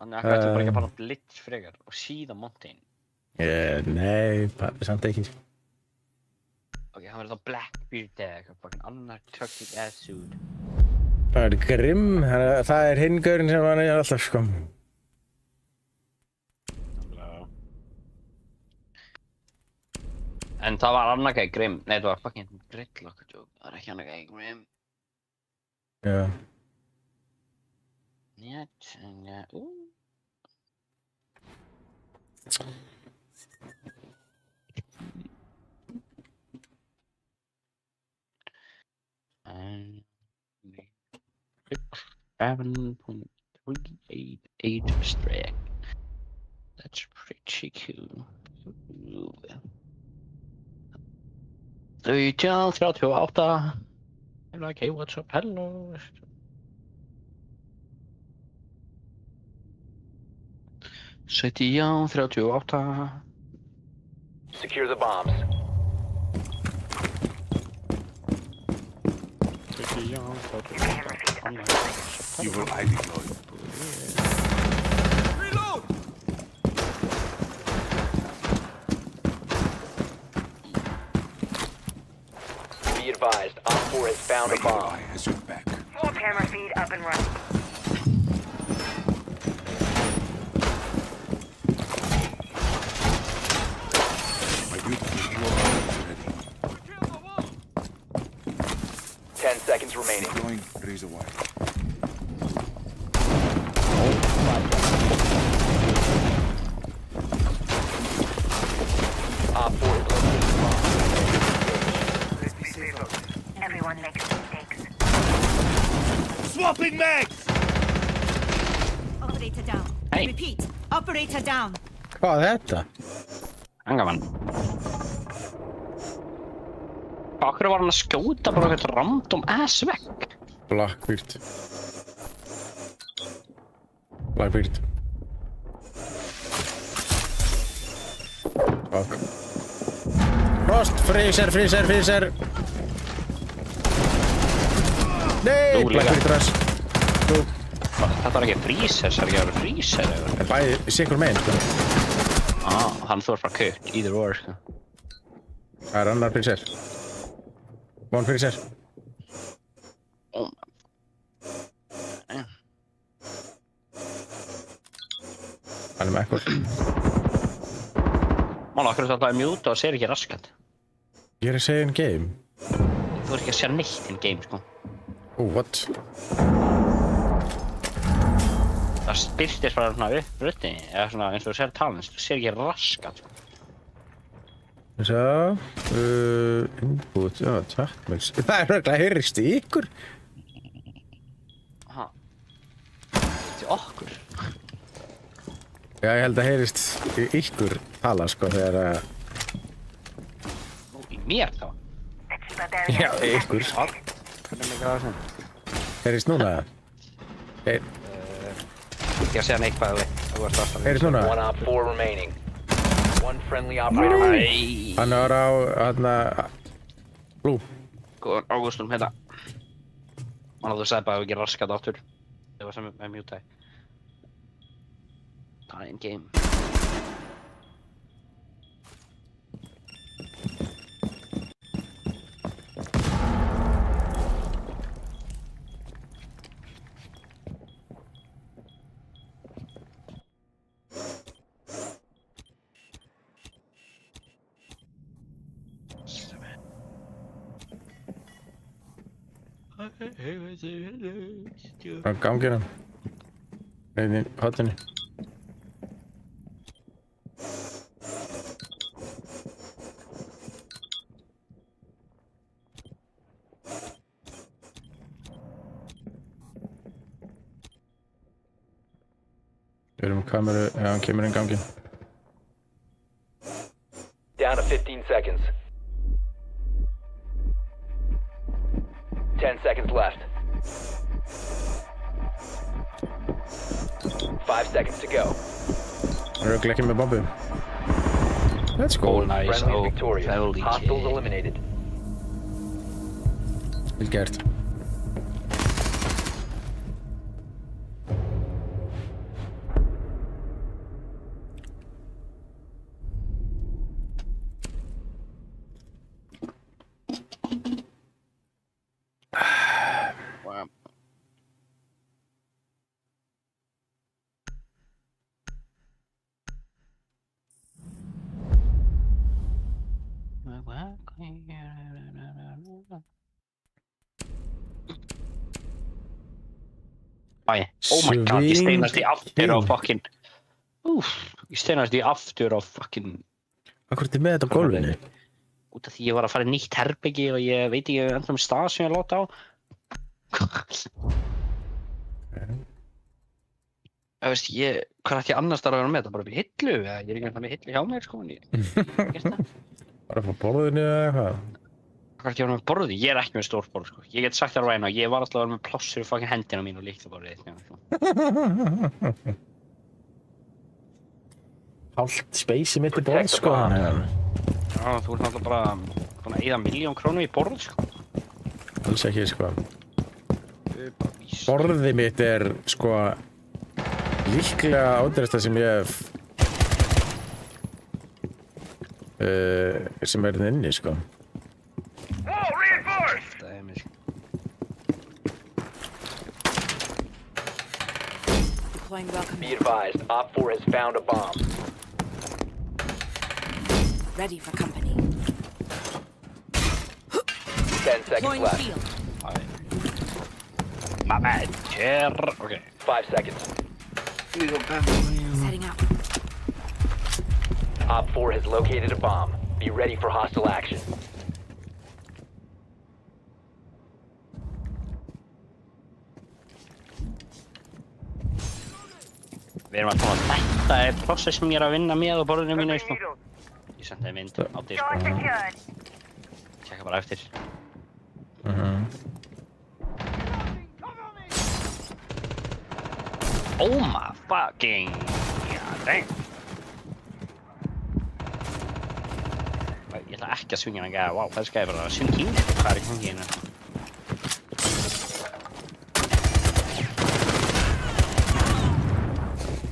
Þannig að hvað bara ekki að banna Blitz frekar og síðan Mountain. Nei, samt ekki. Ok, hann verður þá Blackbeard eða eitthvað, bara annar toxic ass dude. Það er Grimm, það er hinn gaurinn sem hann er alltaf sko. En það var annar gæði Grimm, nei það var fucking Gridlock joke, það var ekki annar gæði Grimm. Já. And 7.388 strike. That's pretty cool. 38. I'm like, hey, what's up? Hello. Setján, 38. Secure the bombs. You will I deploy. Be advised, Op 4 has found a Radio bomb. Eye has your back. Full camera feed up and running. My beautiful warrior is ready. 10 seconds remaining. Deploying razor wire. Op 4 has located the bomb. Everyone makes mistakes. Swapping mags! Operator down. Hey. Repeat. Operator down. Hvað er þetta? Angaman. Akkur var hann að skjóta bara eitthvað random ass vekk? Blackbeard. Blackbeard. Fuck. Frost, freezer. Nei, Nú, líka. Blackbeard ræs. Þetta var ekki freezer, það er ekki að vera freezer eða? Það er bæði sikur megin, sko. Hann þú er bara cook, either or, sko. Það er annar freezer. One freezer. Oh. Hann er með ekkur. Mála, akkur er þetta að mjúta og sér ekki raskat. Ég er að segja in game. Þú er ekki að sér neitt in game, sko. What? Það spyrtist bara svona upp röddinni, eða svona eins og þú sér talans, þú sér ekki raskat, sko. Svo, input, já, chatmails. Það er röglega heyrist í ykkur. Aha. Til okkur. Já, ég held að heyrist í ykkur tala, sko, þegar að... Nú, í mér þá. Já, ykkur. Hvernig mikið það sem? Heyrist núna? Ekki að segja neitt bæði við, þú varst alltaf. Heyrist núna? One Op 4 remaining. One friendly operator remaining. Hann var á, Blue. Góðan Ágústum, hérna. Mála, þú sagði bara að við ekki raskat áttur. Það var sem með mjútaði. Það er in game. Á gangina. Reyni hotinu. Við erum kameru, já, hann kemur inn gangin. Down to 15 seconds. 10 seconds left. 5 seconds to go. Röglega ekki með bombu. Let's go. Nice, Friendly oh, victorious. holy Hostiles shit. eliminated. Vel gert. Bye. Oh my god, ég steinast í aftur á Sving. fucking ég steinast í aftur á fucking Akkur ertu með þetta á gólfinu? út af því ég var að fara í nýtt herbyggi og ég veit ekki ennþá með stað sem ég láta á. Þú veist, hvað ætti ég annars þar að vera með þetta? Bara upp í hillu? Ég er ekki ennþá með hillu hjá mér, sko, en ég gert það. Bara upp á borðinu eða eitthvað? Hvað ætti ég að vera með borði? Ég er ekki með stórt borð, sko. Ég get sagt það ræna, ég var alltaf að vera með pláss fyrir fucking hendina mín og líkt það borðið. Hálft speysi mitt í borð, sko. Já, þú ert náttúrulega bara búin að eyða 1.000.000 krónum í borð, sko. Alls ekki, sko. Borðið mitt er, sko, líklega ádreista sem ég hef sem er inni, sko. Það er mér, sko. Deploying welcome. Be advised, Op 4 has found a bomb. Ready for company. 10 seconds Deploying left. shield. My bad, chair. Okay. 5 seconds. Setting up. Op 4 has located a bomb. Be ready for hostile action. Við erum að koma að þetta er process sem ég er að vinna með á borðinu mínu, sko. Ég sendi það mynd á Discord. Tjekka bara eftir. Oh my fucking god dang. Ég ætla ekki að swinga hann gæða, wow, það skal ég bara að swing king. Hvað er í gangi hérna?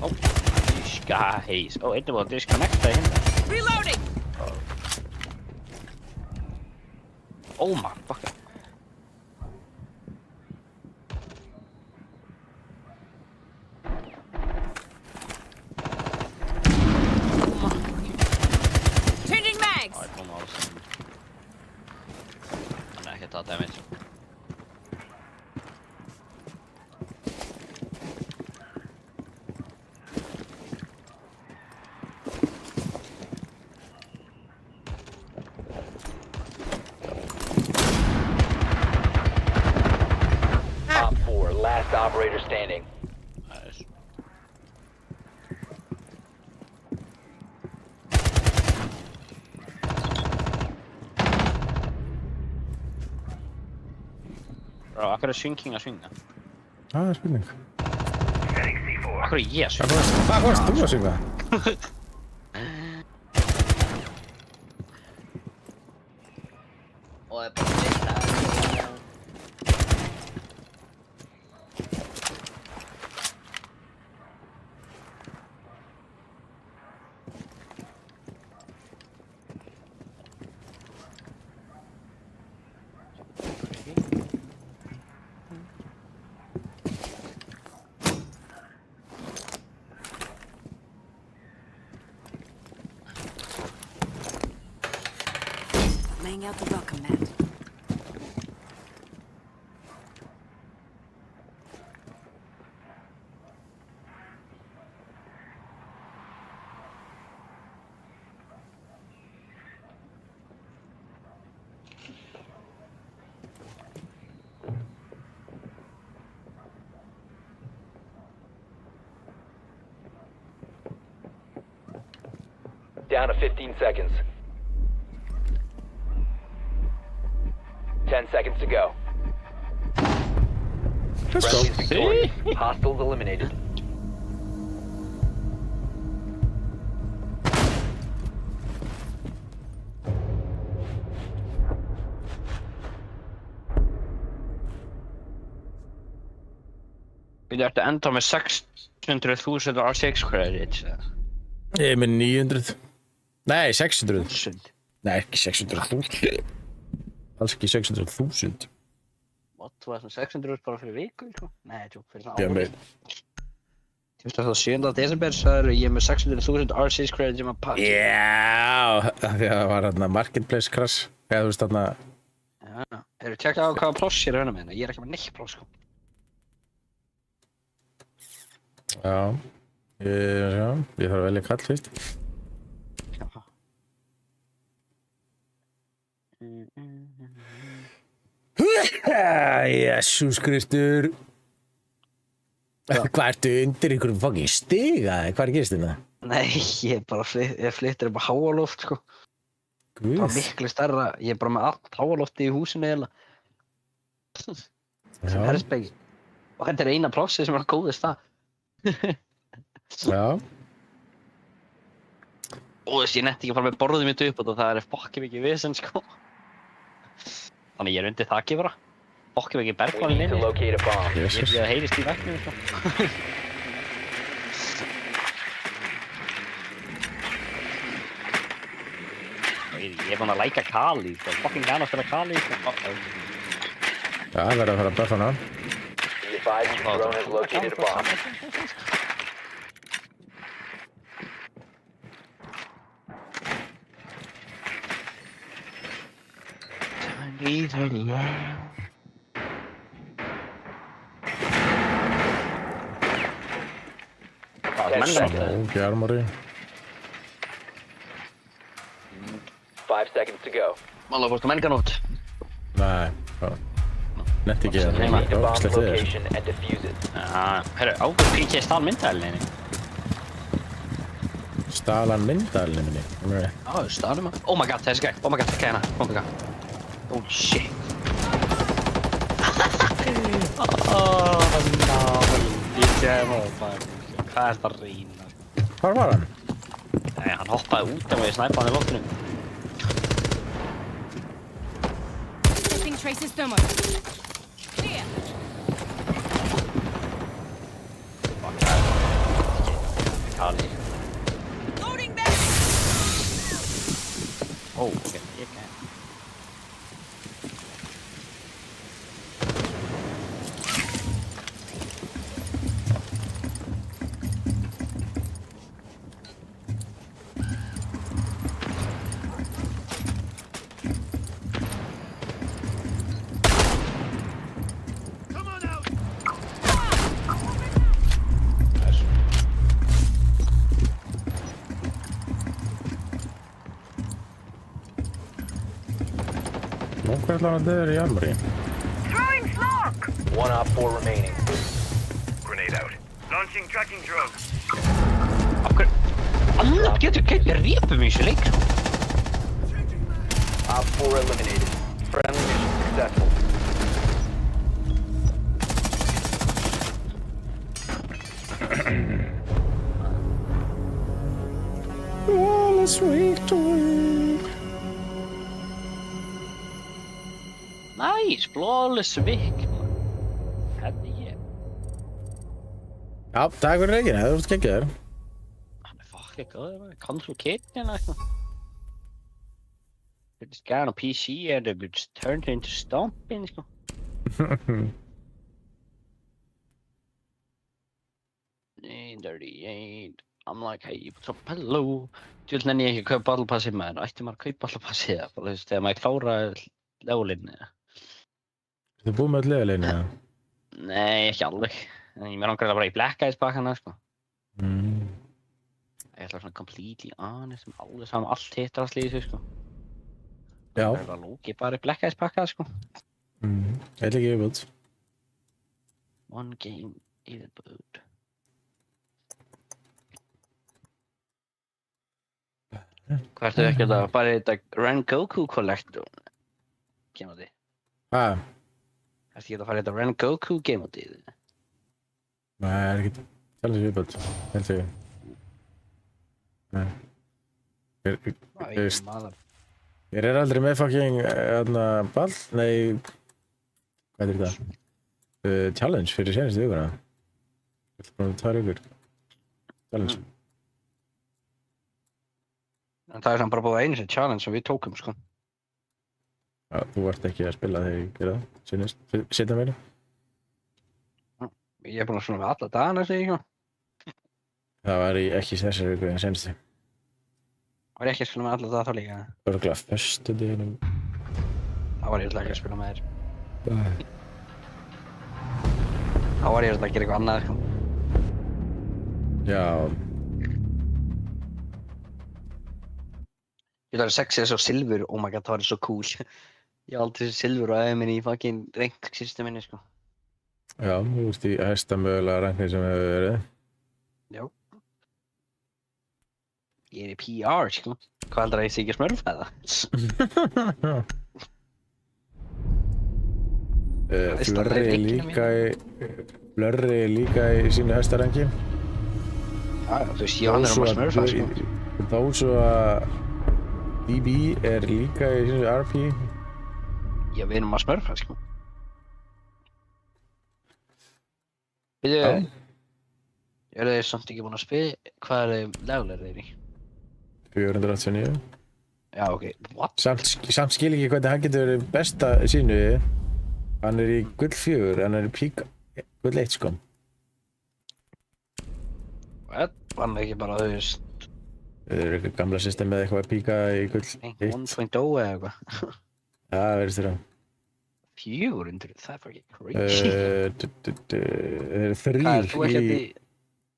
Oh, these guys. Oh, einn er búin að disconnecta hérna. Reloading! Oh my fucking. Changing mags! Það er búin að ástæðum. Hann er ekki að taka damage. Op 4, last operator standing. Það er Bro, akkur er swinging að swinga? Það er spurning. Akkur er ég að swinga? Hvað varst þú að synga? Og það er bara að leita. Laying out the welcome mat. Down to 15 seconds. 10 seconds to go. Let's go. Friendly's victorious. Hostiles eliminated. Við ættum enda með 600.000 R6 credits. Ég er með 900. Nei, 600. 1000. Nei, ekki 600.000. Alls ekki 600.000. What, þú veist með 600 bara fyrir viku, sko? Nei, tjók, fyrir svona Björn ári. Þú veist að 7. desember, svo er ég með 600.000 R6 credits í maður pakki. Já, því að það var hérna marketplace crash. Eða þú veist þarna... Já, hefur tjekkað á hvaða pláss ég er að vinna með hérna? Ég er ekki með neitt pláss, sko. Já. Ég þarf að velja kall fyrst. Jesús Kristur. Hvað ertu undir einhverjum fucking stiga? Hvað er gerist þetta? Nei, ég bara flyttir upp á háaloft, sko. Það var miklu stærra. Ég er bara með allt háalofti í húsinu eiginlega. Sem herspegi. Og þetta er eina plássi sem er á góðu stað. Já. Og þú veist, ég netti ekki að fara með borðið mitt upp og það er fokkið mikið vesen, sko. Þannig ég er undir þakki bara. Fokkið mikið bergmann We need to inni. locate a bomb. Jesus. Ég heyrist í vegnu, sko. Ég er búinn að læka Kali, sko. Fucking gana að spila Kali, sko. Já, það verður að fara að buffa hana. Be advised your drone has located a bomb. Ógi armori. 5 seconds to go. Mála, fórstu menganótt? Nei, netti ekki að Make the bomb sleppti þér. location and defuse it. Já, herru, ákveð PK stál myndaðalinni. Stalan myndalinn minni. Já, stálum að. Oh my god, þessi gæk. Oh my god, það er hérna. Oh my god. Oh shit. Oh no. Ég maður. Hvað er það að reyna? Hvar var hann? Nei, hann hoppaði út og ég snæpaði hann í loftinu. Testing traces thermal. Clear. Fuck, það er Kali. Loading back. Oh, ok, ég kann. Nú, hvað ætlar hann að döður í armori? One op 4 remaining. Grenade out. Launching tracking drone. Af hverju? Annað getur keitt répum í þessu leik. Op 4 eliminated. Friendly mission successful. Nice, flawless vick. Henni ég. Já, takk fyrir leikina, þú ert geggjaður. Hann er fucking góður, maður. Console kitchen, eitthvað. This guy on PC and it's turned into stomping, sko. Nine 38. I'm like, hey, what's up, hello. Þú nenni ég ekki að kaupa Battle Passið maður. Ætti maður að kaupa Battle Passið það, bara þú veist, þegar maður klára levelinn. Þú búið með öll leðilegni, eða? Nei, ekki alveg. En ég mér langar það bara í Black Eyes bakkana, sko. Ég ætla svona completely honest með alveg saman allt hittar allt í þessu, sko. Já. Það er bara lóki bara í Black Eyes bakka, sko. Eitthvað ekki viðbútt. One game í viðbútt. Hvað ertu ekki að fara í þetta Rengoku Collector? Game átti. Hæ? Ertu ekki að fara í þetta Rengoku game átti? Nei, það er ekki challenge viðbútt, held ég. Nei. Ég er aldrei með fucking, ball, nei, hvað er þetta? Challenge fyrir senastu vikuna. Bara 2 vikur. Challenge. En það samt bara búið einu sinni challenge sem við tókum, sko. Já, þú ert ekki að spila þegar ég gera það, sýnist, setna meina. Ég búinn að svona með alla dagana, segi ég, sko. Það var ekki þessari viku en senstu. Var ég ekki að spila með alla daga þá líka? Örugglega föstudeginum. Þá var ég alltaf ekki að spila með þér. Þá var ég alltaf að gera eitthvað annað, sko. Já. Ég ætla að sexið svo silfur, oh my god, það var svo cool. Ég hef aldrei þessi silfur og aðeins minni í fucking rank systeminni, sko. Já, þú ert í hæsta mögulega rankni sem hefur verið. Já. Ég er í PR, sko. Hvað heldur að ég sé ekki smörfæða? Blurry er líka í sínu hæsta ranki. Já, þú veist, ég og hann erum að smörfa, sko. Þó svo að BB er líka í sínu RP. Já, við erum að smörfa, sko. Við eru þið samt ekki búin að spila, hvað er level er þeir í? 489. Já, ok, what? Samt skil ekki hvernig hann getur verið besta sínu. Hann er í gull 4, hann er í pík gull 1, sko. What? Var hann ekki bara, þú veist... Það eru eitthvað gamla system með eitthvað að píka í gull 1. 1.0 eða eitthvað. Já, það verðist þér á. 400, það er ekki crazy.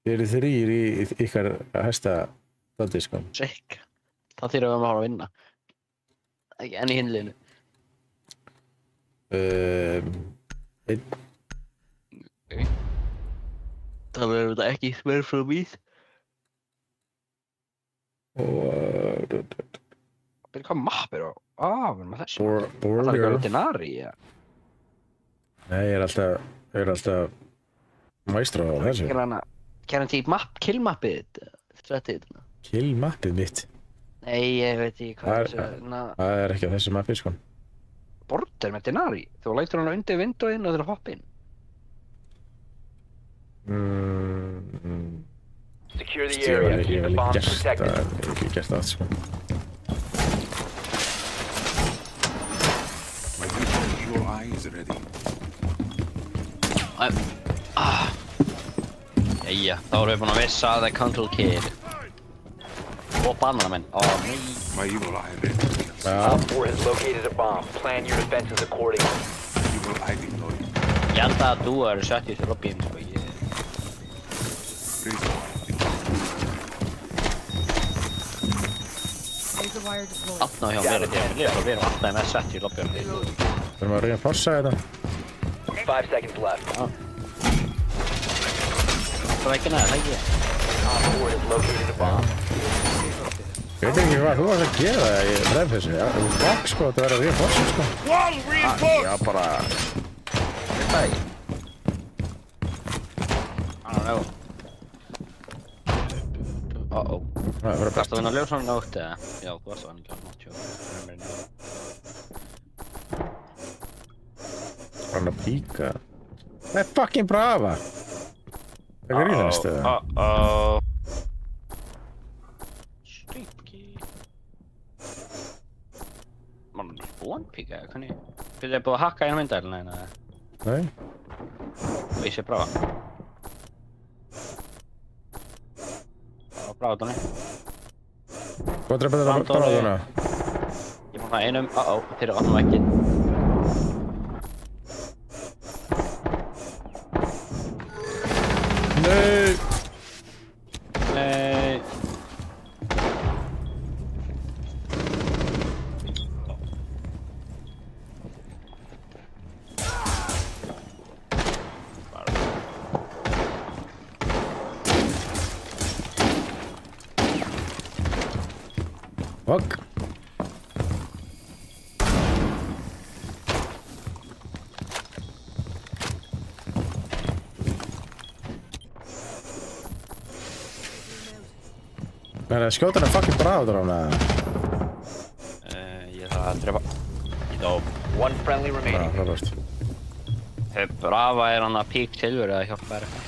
Þeir eru 3 í ykkar hæsta dóti, sko. Sick. Það þýr að við máum að vinna. Ekki enn í hinliðinu. 1. Ok. Það verður þetta ekki smörf frá míð. Og... Byrja hvað mapp er á? Við erum að þessu. Það er Borger. ekki að Denari, já. Nei, ég er alltaf maestro á þessu. Guaranteed map, kill mappið þitt. Kill mappið mitt. Nei, ég veit ekki hvað þessu... Það er ekki á þessu mappi, sko. Border með Denari. Þú lætur hann undir vindóinn og þeir hoppa inn. Secure the area. Keep the bombs protected. Ég hef ekki gert það, sko. My visual eye is ready. Jæja, þá erum við búin að vissa að það er Control Kid. Og bananamenn. Nei. My evil eye ready. Op 4 has located a bomb. Plan your defenses accordingly. Evil eye deployed. Ég held að þú eru sett í þessu lobbyum, sko. Alltaf hjá mér við erum alltaf með sett í lobbyum. Við erum að reyna að passa þetta. 5 seconds left. Það er ekki næða, það ekki. Op 4 has located a bomb. Ég veit ekki hvað þú varst að gera í brennfessu. Þú bak, sko, þetta verður að reyna að passa, sko. Já, bara... Þetta ekki. I don't know. Það verður Varst best. að vinna ljósan nótt eða? Já, þú varst að vinna ljósan nótt, Hann að píka. Það er fucking brava. Það er grínast, eða? Streepkey. Man er búinn píka, eða hvernig? Fyrir þið búið að hakka í hann myndælina eða? Nei. Og ég sé brava. Bráðunni. Hvað er að beða bráðuna? Ég má það einum, fyrir opnum ekki. Nei! Nei. Fuck. Það er að skjóta hana fucking bráður á hana. Ég þarf að drepa. Ég dó. One friendly remaining. Frábært. Brava er hann að pík silfur eða hjálpa þér eitthvað.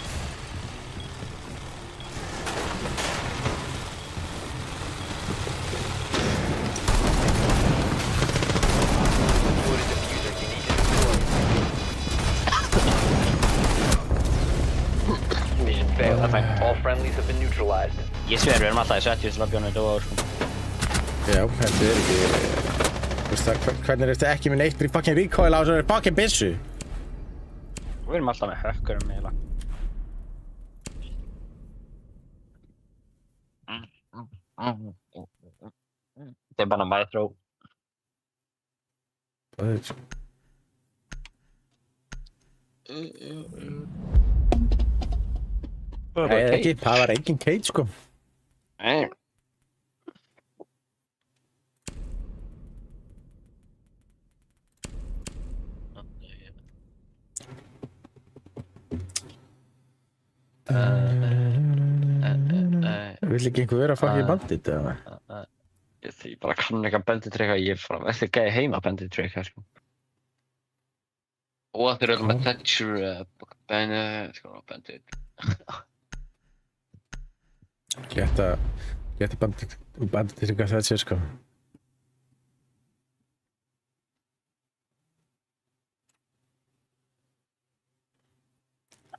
failed. All friendlies have been neutralized. Ég sver, við erum alltaf í 70 til að bjóna þetta og sko. Já, þetta ekki... Þú veist það, hvernig er þetta ekki með neitt í fucking recoil á þessari fucking byssu? Við erum alltaf með hökkurum eiginlega. Þetta bara my throw. Það er... Nei, ekki, það var engin Cage sko. Nei. Vill ekki einhver vera fucking bandit eða? Ég bara kann ekki að bandit tricka, ég bara ekki gæði heima bandit tricka sko. Og það eru með Thatcher, bandit. Geta bandit tricka Thatcher sko.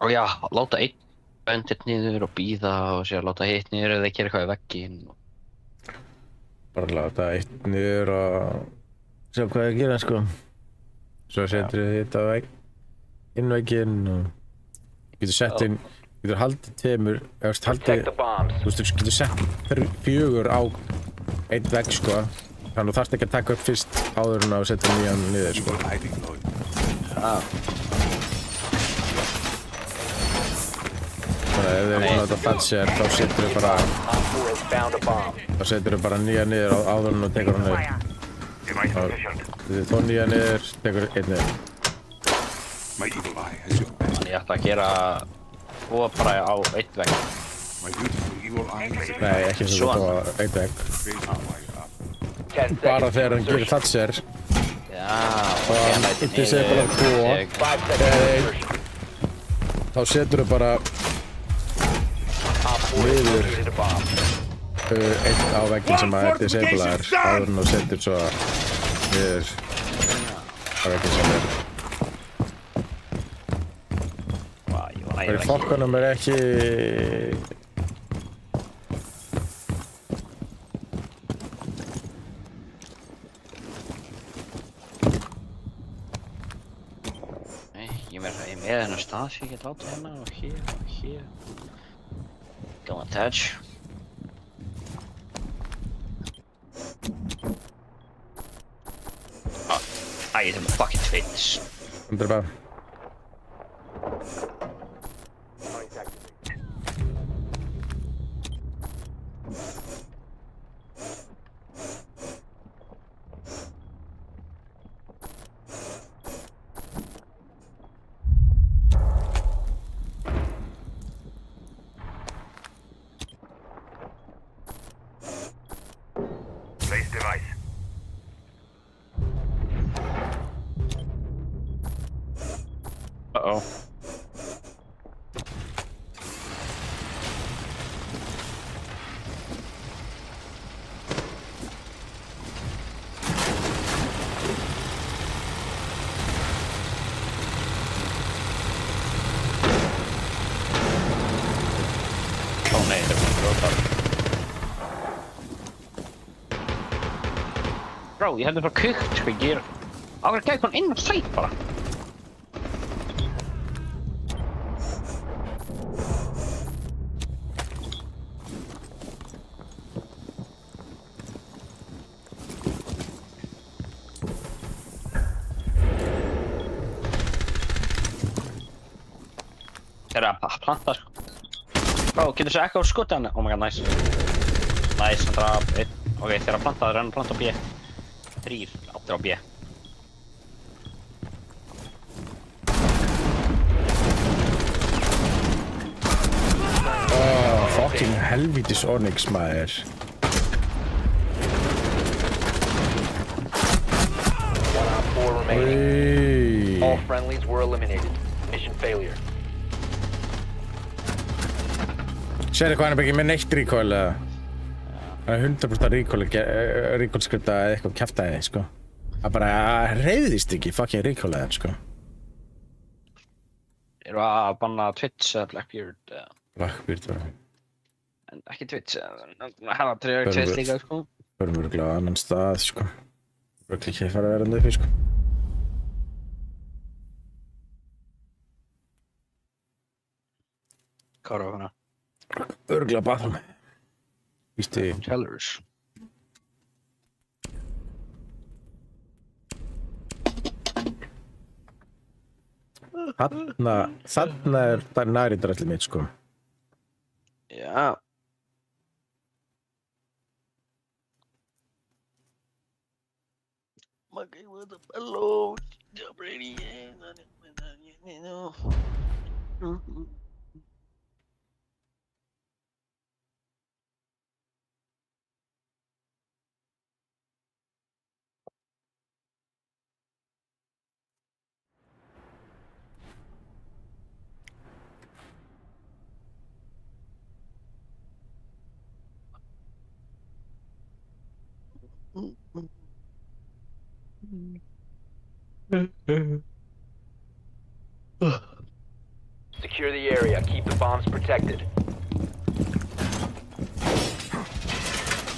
Og já, láta einn bandit niður og býða og sér láta hitt niður eða gera eitthvað í vegginn. Bara láta eitt niður og sjá hvað það gera sko. Svo setur þið þetta á innvegginn og getur sett inn, getur haldið tveimur, eða haldið, þú veist, getur sett 4 á einn vegg sko. Þannig að þú þarft ekki að taka upp fyrst áður en að setja nýjan niður sko. Þannig að ef þið erum að láta Thatcher þá setur þau bara nýja niður áður en þú tekur hann niður. Þið þó nýja niður, tekur einn niður. Þannig ég ætla að gera tvo bara á einn vegg. Nei, ekki eins og þetta á einn vegg. Bara þegar hann gerir Thatcher og hann yttir sig bara 2 eða 1 þá setur þau bara niður einn á vegginn sem að er disablear áður en þú setur svo niður á vegginn sem er. Það í fokkanum er ekki... Nei, ég er með hennar stað sem ég get látið hérna og hér. Góðan touch. Æ, það er með fucking twins. Undir bara. Place device. Uh-oh. Ó nei, það er búin að gróta. Bro, ég hefði bara kukt, sko, ég er... Ákveður að gæði hann inn og sæt bara. Þeir eru að planta, sko. Bro, getur þessu ekka úr skuti hann? Oh my god, nice. Nice, hann draf einn. Ok, þeir eru að planta, þeir eru að planta á B. 3, áttir á B. Fucking helvítis Onyx maður. Remaining. All friendlies were eliminated. Mission failure. Sérðu hvað hann er ekki með neitt recoil eða? Það er 100% recoil skripta eða eitthvað kjaftaði, sko. Það bara hreyðist ekki fucking recoil eða, sko. Eru að banna Twitch eða Blackbeard? Blackbeard var. En ekki Twitch. Hann var Twitch líka, sko. Förum örugglega á annan stað, sko. Örugglega ekki að fara að vera hann uppi, sko. Hvað var hana? Örugglega bathroom. Vísti, Tellers. þarna er nærindaralli mitt, sko. Já. Maggie with a bellow. Brady. Secure the area. Keep the bombs protected.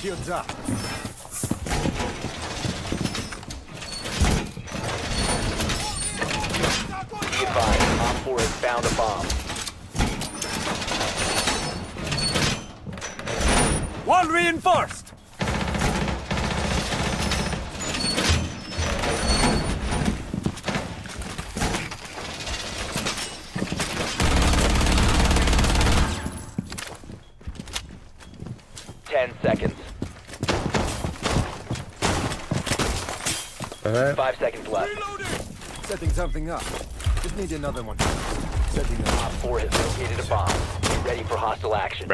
Shields up. Be advised, Op 4 has found a bomb. One reinforced. Seconds. Okay. 5 seconds left. Setting something up. Just need another one. Setting up. Op 4 has located a bomb. Be ready for hostile action.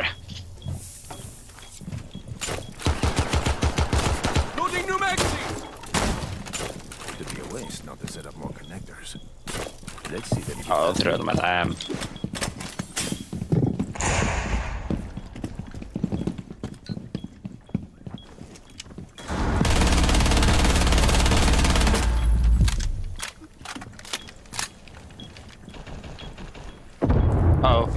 Loading new magazine. Could be a waste not to set up more connectors. Let's see them. Ja, jag tror med det. Já,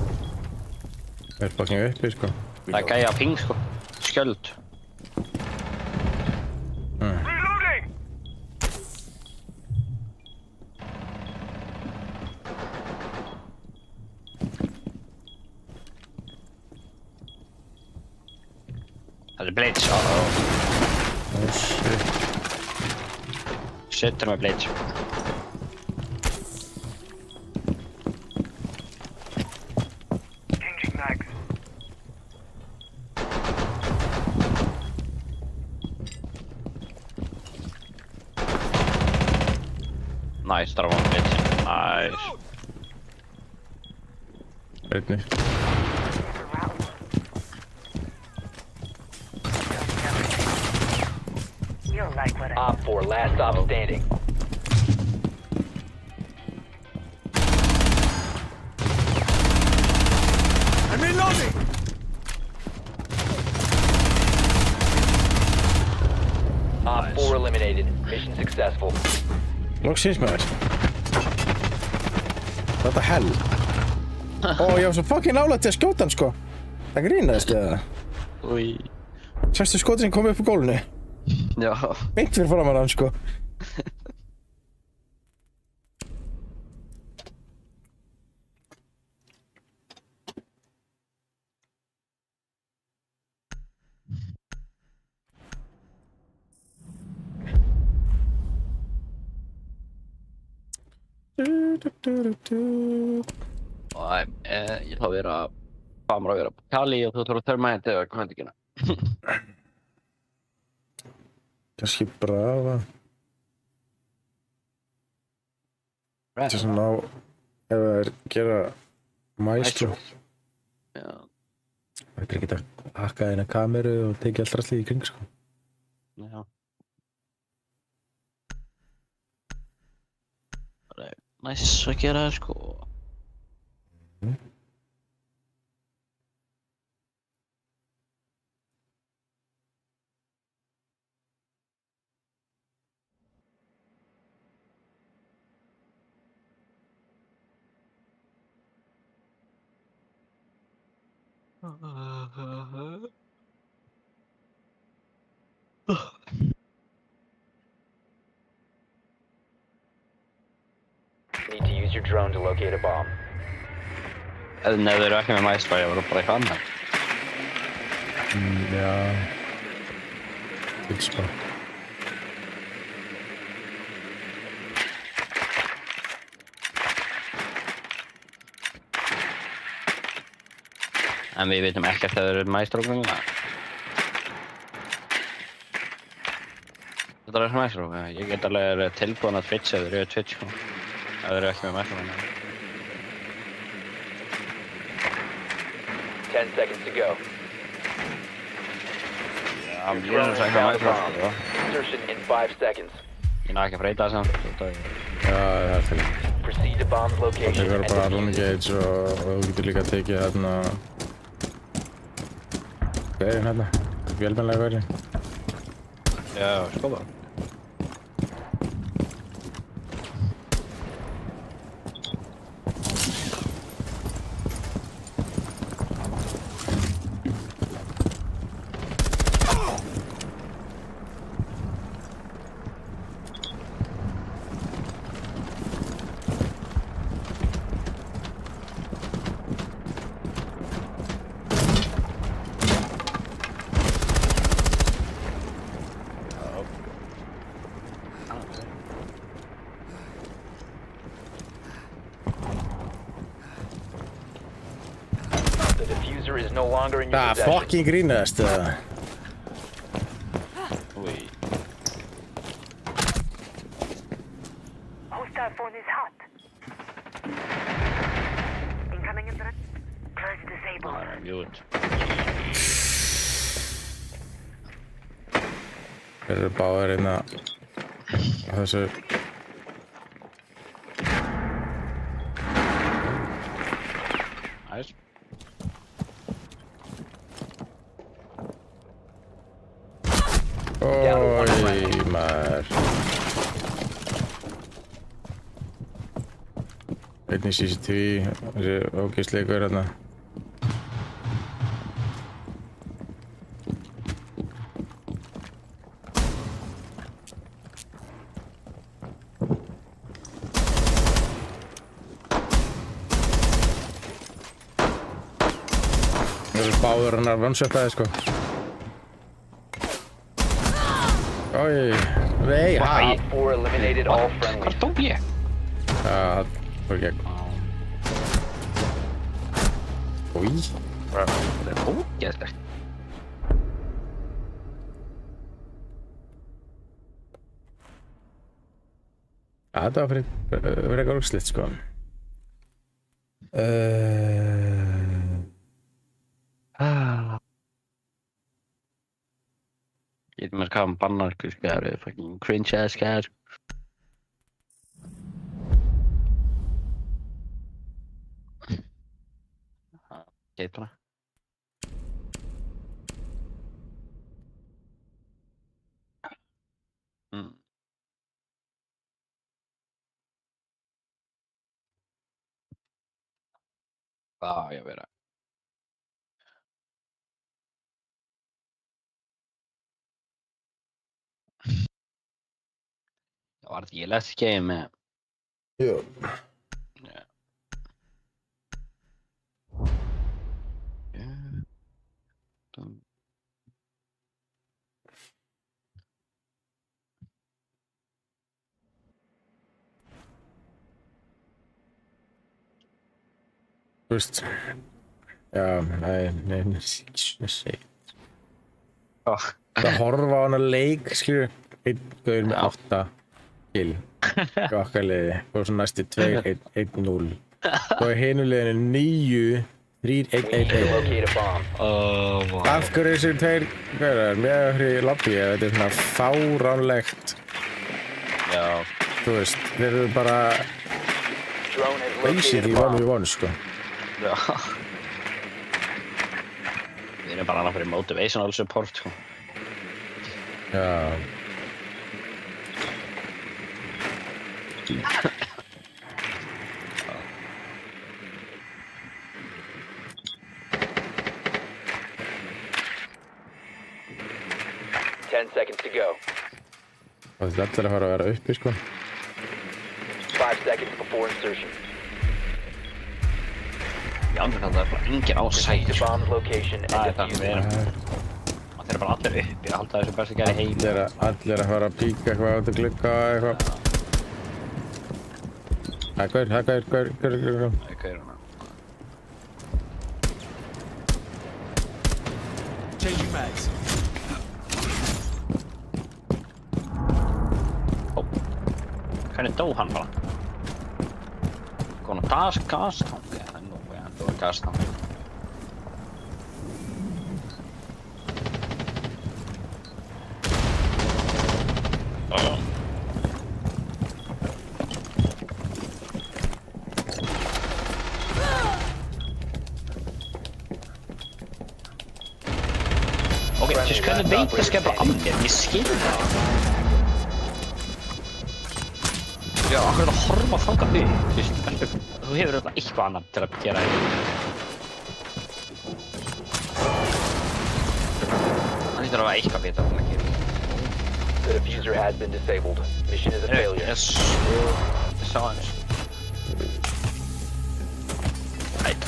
Er fucking uppi, sko. það er gæja ping, sko. Skjöld. Reloading. Það er blitz, oh. Oh, shit. Shit, med blitz. Changing mags. Nice, där var blitz. Nice. Einnig. Op 4, last stop standing. I'm reloading. Op 4 eliminated. Mission successful. Loksins, maður. What the hell? Ó, ég var svo fucking nálægt til að skjóta hann, sko. Það grínaðist, eða? Ui. Sérstu skotið sem kom upp á gólfinu? Ja. Beint fyrir framan hann, sko. Nej, jag tar vera farmar och göra på Kali och så tar du termite och kontikina. Kannski Brava. Þetta er svona á ef það er gera Maestro. Ja. Þetta er ekki að hakka eina kameru og tekið allt rastlið í kring, sko. Ja. Det är nice att göra, sko. Need to use your drone to locate a bomb. Nei, þau eru ekki með maestro, ég var bara eitthvað annað. Já. Good spot. En við vitum ekkert að þau eru maestro grunna. Þetta er maestro, ég get alveg tilbúin að Twitch ef þau eru Twitch, sko. Ef þau eru ekki með maestro grunna. 10 seconds to go. Já, ég er nú sagt með maestro, sko. Insertion in 5 seconds. Ég ná ekki að breyta það samt. Já, það er fyrir. Proceed to bomb's Það location tekur and bara defuse it. Runegage og þú getur líka tekið hérna gæðin hérna, vélmennlega verið. Já, sko það. The diffuser is no longer in your Það possession. fucking grínast eða? Úi. Hostile phone is hot. Incoming in threat. Purge disabled. Það er mjút. Þeir eru báðir hérna á þessu. Næs. Ói, maður. Einn í CCTV, þessi ógeðsleikur hérna. Þeir eru báður hann að one-shotaði sko. Oi, vei, ha! Op 4 eliminated all friendlies. Hvar dó ég? Það fór gegn. Úi, Það er ógeðslegt. þetta var fyrir eitthvað úrslit sko. Ég veit mér hvað hann bannar skæður, fucking cringe ass skæður. Geit bara. Hvað á ég að vera? Það var ekki less game með. Jú. Ja. Þú veist. Já, nei, shit. Það horfa á hana leik, skilur. Einn gaur með 8 kill. Í okkar liði. Og svo næstu 2, 1-0. Og í hinu liðinu 9, 3, 1, 1, 1. Locate a bomb. Af hverju þessir tveir gaurar með okkur í lobby, þetta er svona fáránlegt. Já. Þú veist, þeir eru bara Drone has basically located a bomb. 1v1 sko. Já. Við erum bara annað fyrir motivational support, sko. Já. 10 seconds to go. Og þetta allir að fara að vera uppi, sko. 5 seconds before insertion. Já, en það er bara engin á sæti, Defuse the sko. bomb's location and Það er það defuse sem við it. erum. Það er bara allir uppi, að halda þessu best að gera í heim. Allir að fara að píka eitthvað át að glugga og eitthvað. Það er gaur. Það er kauruna. Changing mags. Hvernig dó hann bara? Góðan að gastangi? Nú, já, það var gastangi. Ok, just hvernig veit það skapar af mér? Ég skil það. Já, akkur er það að horfa þangað upp, þú veist, þú hefur örugglega eitthvað annað til að gera hérna. Það hlýtur að vera eitthvað betra að gera. The diffuser has been disabled. Mission is a failure. Ég sá hans. Right.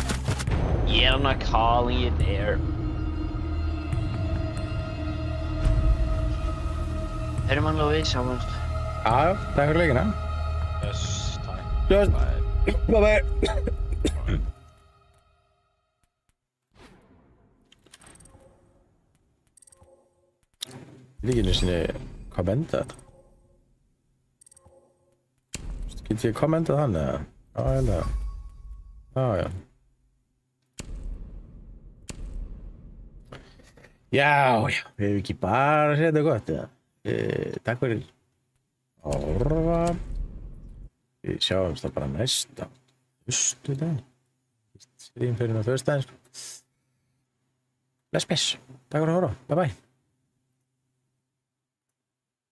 Ég er hann að calling it air. Erum hann alveg sjáumst? Já, takk fyrir leikina. Yes, takk. Just, bye. Líkinu sinni kommenta þetta. Get ég kommentað hann eða? Já, eða. Já. Já, við hefum ekki bara séð þetta gott eða? Takk fyrir að horfa. Við sjáumst það bara næsta föstudag. Stream fyrir á föstudaginn. Bless. Takk fyrir að horfa. Bye bye.